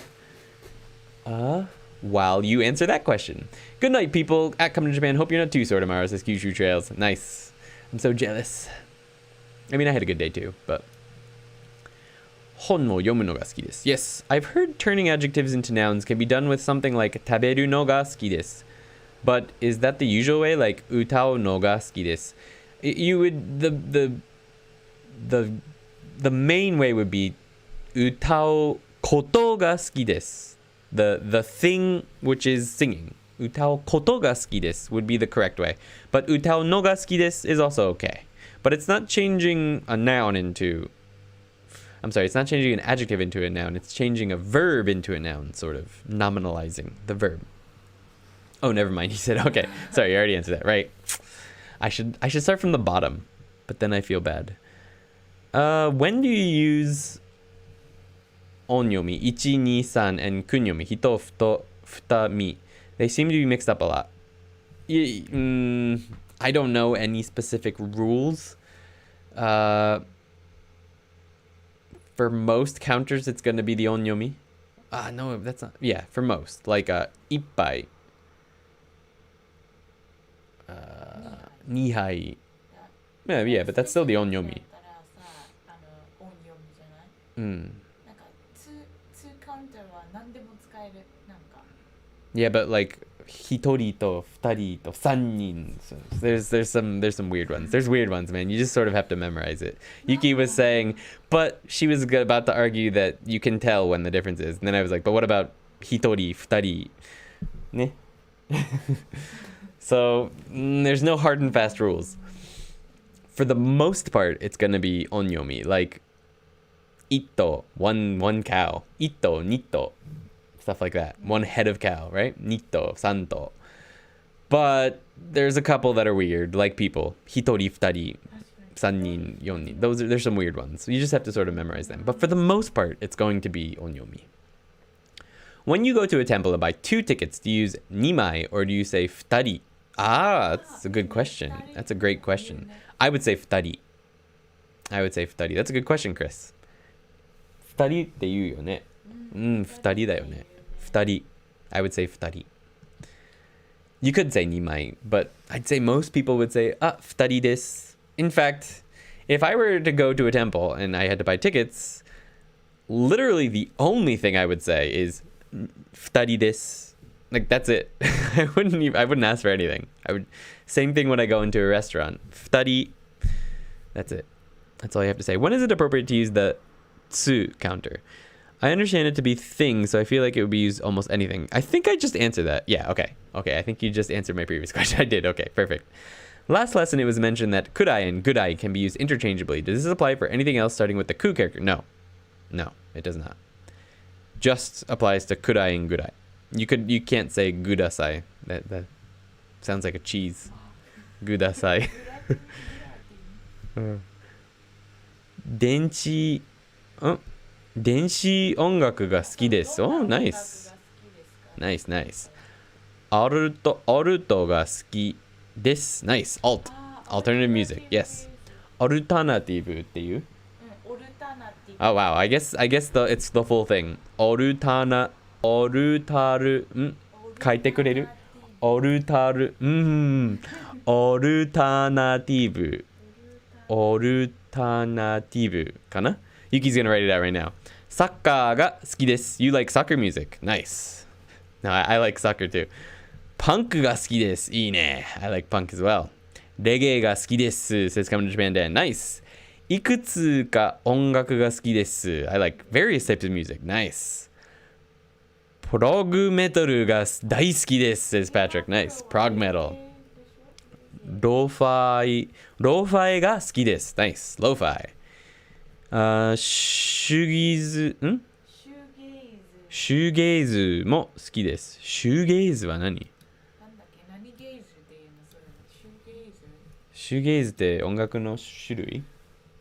while you answer that question. Good night, people. At Coming to Japan, hope you're not too sore tomorrow, says Kyushu Trails. Nice. I'm so jealous. I mean, I had a good day too, but... 本を読むのが好きです. Yes, I've heard turning adjectives into nouns can be done with something like 食べるのが好きです. But is that the usual way? Like 歌うのが好きです. You would... The main way would be 歌うことが好きです. The thing which is singing. 歌うことが好きです would be the correct way. But 歌うのが好きです is also okay. But it's not changing a noun into... I'm sorry, it's not changing an adjective into a noun. It's changing a verb into a noun, sort of nominalizing the verb. Oh, never mind. He said, okay. Sorry, you already answered that, right? I should start from the bottom, but then I feel bad. When do you use onyomi, 1, 2, 3, and kunyomi, 1, 2, 2, mi? They seem to be mixed up a lot. I don't know any specific rules. For most counters, it's going to be the onyomi. No, that's not... Yeah, for most. Like, ippai. 2杯. Yeah, but that's still the onyomi. Yeah, but like 1人と2人と3人. So there's some weird ones. There's weird ones, man. You just sort of have to memorize it. Yuki was saying, but she was about to argue that you can tell when the difference is. And then I was like, but what about 1人, 2人? Ne? So there's no hard and fast rules. For the most part, it's going to be onyomi, like itto, one cow, itto, nitto, stuff like that. One head of cow, right? Nitto, santo. But there's a couple that are weird, like people. Hitori, futari, sannin, yonnin. There's some weird ones. So you just have to sort of memorize them. But for the most part, it's going to be onyomi. When you go to a temple and buy 2 tickets, do you use nimai or do you say futari? That's a good question. That's a great question. I would say futari. That's a good question, Chris. Futari って言うよね。二人だよね。二人. I would say 二人. You could say nimai, but I'd say most people would say 二人です. In fact, if I were to go to a temple and I had to buy tickets, literally the only thing I would say is 二人です. Like, that's it. I wouldn't ask for anything. Same thing when I go into a restaurant. 二人. That's it. That's all you have to say. When is it appropriate to use the つ counter? I understand it to be thing, so I feel like it would be used almost anything. I think I just answered that. Yeah, okay. Okay, I think you just answered my previous question. I did. Okay, perfect. Last lesson, it was mentioned that kudai and gudai can be used interchangeably. Does this apply for anything else starting with the ku character? No. No, it does not. Just applies to kudai and gudai. You can't say gudasai. That sounds like a cheese. Gudasai. 電子音楽が好きです。Oh, nice. Nice, nice. アルトが好きです。Nice. Alternative music. Yes. アルタナティブっていう? Oh, wow. I guess it's the full thing. 書いてくれる? オルタナティブ。オルタナティブかな? Yuki's gonna write it out right now. サッカーが好きです. You like soccer music. Nice. No, I like soccer too. パンクが好きです. いいね. I like punk as well. レゲエが好きです. Says Coming to Japan Dan. Nice. いくつか音楽が好きです. I like various types of music. Nice. プログメタルが大好きです. Says Patrick. Nice. Prog metal. ローファイが好きです. Nice. Lo-fi. シュゲイズも好きです。シュゲイズは何？シュゲイズって音楽の種類？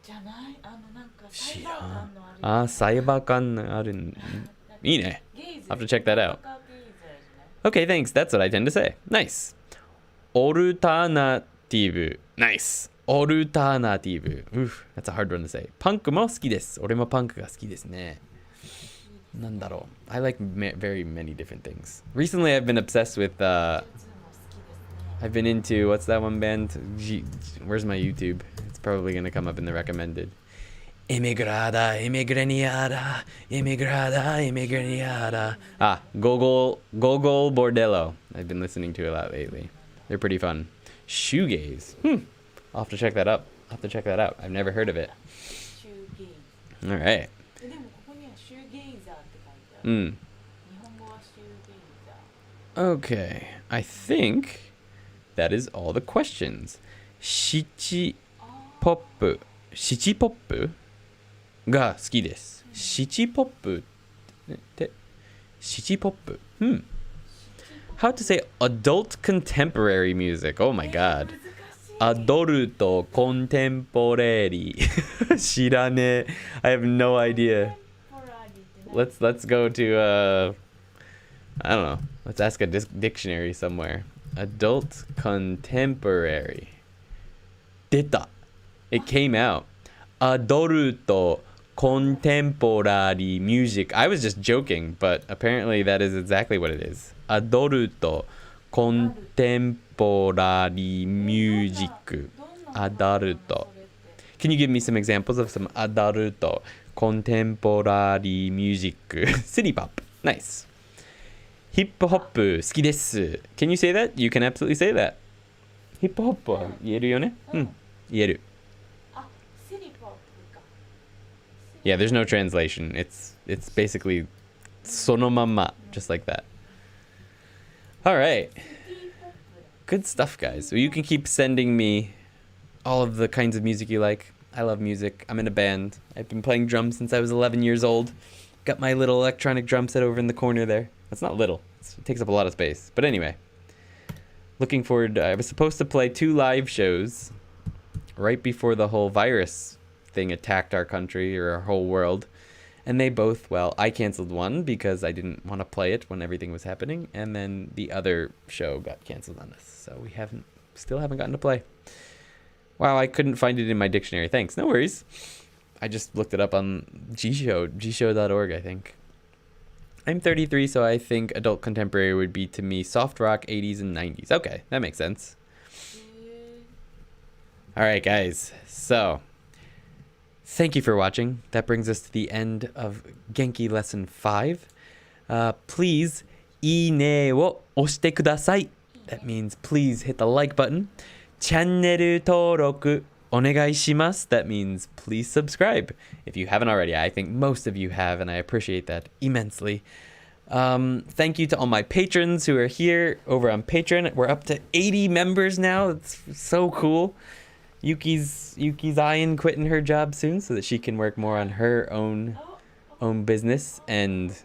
じゃない？なんか知らん。サイバー感ある。いいね。I'll have to check that out. Okay, thanks. That's what I tend to say. Nice. オルタナティブ. Nice. オルタナティブ。Oof, that's a hard one to say. パンクも好きです。俺もパンクが好きですね。なんだろう。I like very many different things. Recently, I've been obsessed with, I've been into, what's that one band? Where's my YouTube? It's probably going to come up in the recommended. Emigrada, emigraniada, emigrada, emigraniada. Ah, Gogol Bordello. I've been listening to a lot lately. They're pretty fun. Shoegaze. I'll have to check that up. I'll have to check that out. I've never heard of it. All right. Okay. I think that is all the questions. シチポップ。シチポップが好きです。シチポップってシチポップ。How to say adult contemporary music? Oh my god. アドルトコンテンポレリー。知らねえ。I have no idea. Let's go to I don't know. Let's ask a dictionary somewhere. Adult contemporary. 出た. It came out. Adult contemporary music. I was just joking, but apparently that is exactly what it is. Adult contemporary music. Adult. Can you give me some examples of some adult contemporary music? City pop. Nice. Hip hop 好きです. Can you say that? You can absolutely say that. Hip hop は言えるよね? 言える. Yeah, there's no translation. It's basically そのまま, just like that. All right. Good stuff, guys. So you can keep sending me all of the kinds of music you like. I love music. I'm in a band. I've been playing drums since I was 11 years old. Got my little electronic drum set over in the corner there. It's not little. It takes up a lot of space. But anyway, looking forward. I was supposed to play 2 live shows right before the whole virus thing attacked our country or our whole world. And they both, well, I canceled one because I didn't want to play it when everything was happening. And then the other show got canceled on us. So we still haven't gotten to play. Wow, I couldn't find it in my dictionary. Thanks. No worries. I just looked it up on gshow.org, I think. I'm 33, so I think adult contemporary would be, to me, soft rock, 80s and 90s. Okay, that makes sense. All right, guys. So, thank you for watching. That brings us to the end of Genki Lesson 5. Please, いいねを押してください. That means please hit the like button. チャンネル登録お願いします. That means please subscribe. If you haven't already, I think most of you have, and I appreciate that immensely. Thank you to all my patrons who are here over on Patreon. We're up to 80 members now. It's so cool. Yuki's eyeing quitting her job soon so that she can work more on her own business and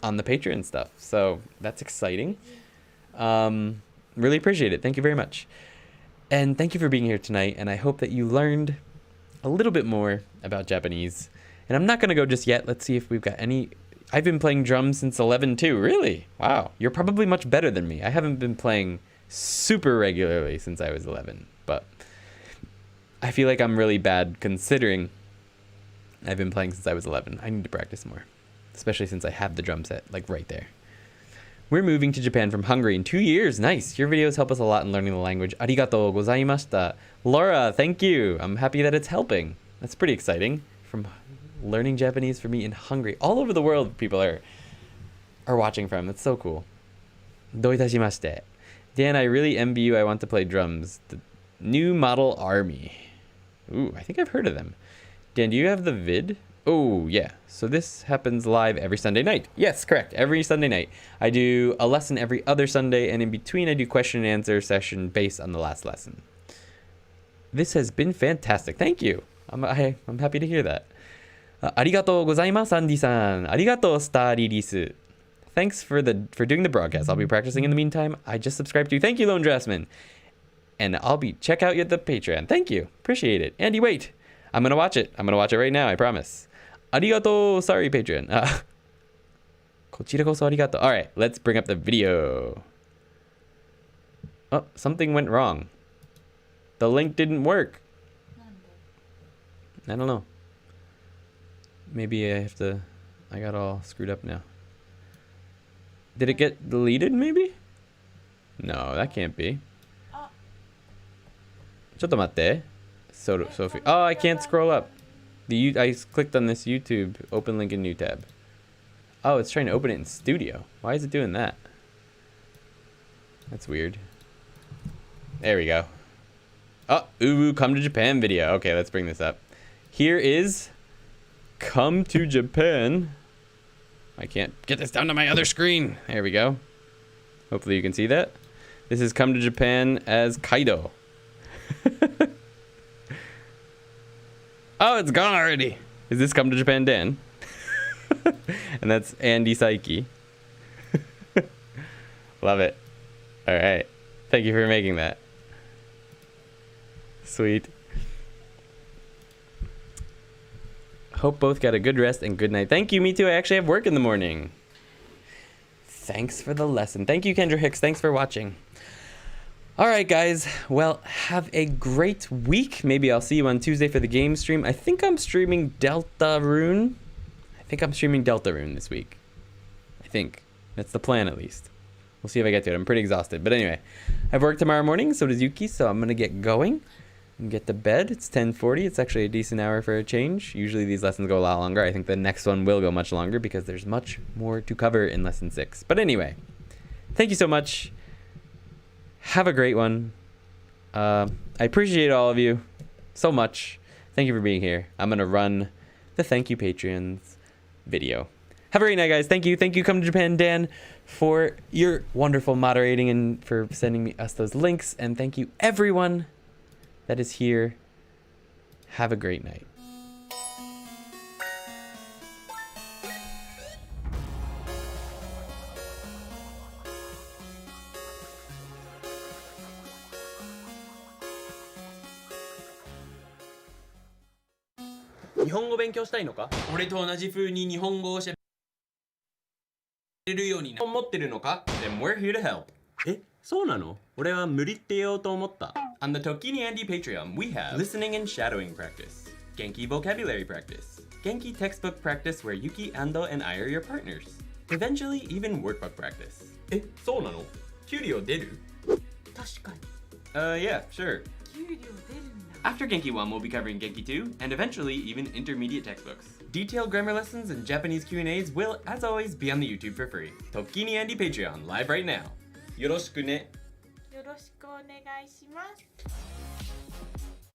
on the Patreon stuff. So that's exciting. Really appreciate it. Thank you very much. And thank you for being here tonight, and I hope that you learned a little bit more about Japanese. And I'm not going to go just yet. Let's see if we've got any... I've been playing drums since 11 too. Really? Wow. You're probably much better than me. I haven't been playing super regularly since I was 11, but I feel like I'm really bad considering I've been playing since I was 11. I need to practice more, especially since I have the drum set, like right there. We're moving to Japan from Hungary in 2 years. Nice. Your videos help us a lot in learning the language. Arigatou gozaimashita. Laura, thank you. I'm happy that it's helping. That's pretty exciting. From learning Japanese for me in Hungary. All over the world people are watching from. That's so cool. Doitashimashite. Dan, I really envy you. I want to play drums. The New Model Army. Ooh, I think I've heard of them. Dan, do you have the vid? Oh, yeah. So this happens live every Sunday night. Yes, correct. Every Sunday night. I do a lesson every other Sunday, and in between I do question and answer session based on the last lesson. This has been fantastic. Thank you. I'm happy to hear that. Arigatou gozaimasu, Andy-san. Arigatou, Star Release. Thanks for doing the broadcast. I'll be practicing in the meantime. I just subscribed to you. Thank you, Lone Dressman. And check out the Patreon. Thank you. Appreciate it. Andy, wait. I'm going to watch it. I'm going to watch it right now. I promise. Arigato. Sorry, Patreon. Kochira koso arigato. All right, let's bring up the video. Oh, something went wrong. The link didn't work. I don't know. Maybe I have to... I got all screwed up now. Did it get deleted, maybe? No, that can't be. ちょっと待って。Sophie. Oh, I can't scroll up. I clicked on this YouTube. Open link in new tab. Oh, it's trying to open it in Studio. Why is it doing that? That's weird. There we go. Oh, Uwu Come to Japan video. Okay, let's bring this up. Here is Come to Japan. I can't get this down to my other screen. There we go. Hopefully you can see that. This is Come to Japan as Kaido. Oh, it's gone already. Is this Come to Japan Dan? And that's Andy Saiki. Love it. All right. Thank you for making that. Sweet. Hope both got a good rest and good night. Thank you. Me too. I actually have work in the morning. Thanks for the lesson. Thank you, Kendra Hicks. Thanks for watching. All right, guys. Well, have a great week. Maybe I'll see you on Tuesday for the game stream. I think I'm streaming Deltarune. This week. I think. That's the plan, at least. We'll see if I get to it. I'm pretty exhausted. But anyway, I have work tomorrow morning. So does Yuki. So I'm going to get going and get to bed. It's 10:40. It's actually a decent hour for a change. Usually these lessons go a lot longer. I think the next one will go much longer because there's much more to cover in lesson 6. But anyway, thank you so much. Have a great one. I appreciate all of you so much. Thank you for being here. I'm going to run the thank you Patreons video. Have a great night, guys. Thank you. Thank you, Come to Japan Dan, for your wonderful moderating and for sending us those links. And thank you, everyone that is here. Have a great night. Then we're here to help. そうなの? 俺は無理って言おうと思った. On the ToKini Andy Patreon, we have listening and shadowing practice, Genki vocabulary practice, Genki textbook practice where Yuki, Ando, and I are your partners. Eventually, even workbook practice. そうなの? 給料出る? 確かに。 Yeah, sure. 給料出るんだ。 After Genki 1, we'll be covering Genki 2, and eventually even intermediate textbooks. Detailed grammar lessons and Japanese Q&As will, as always, be on the YouTube for free. ToKini Andy Patreon, live right now. よろしくね. よろしくお願いします。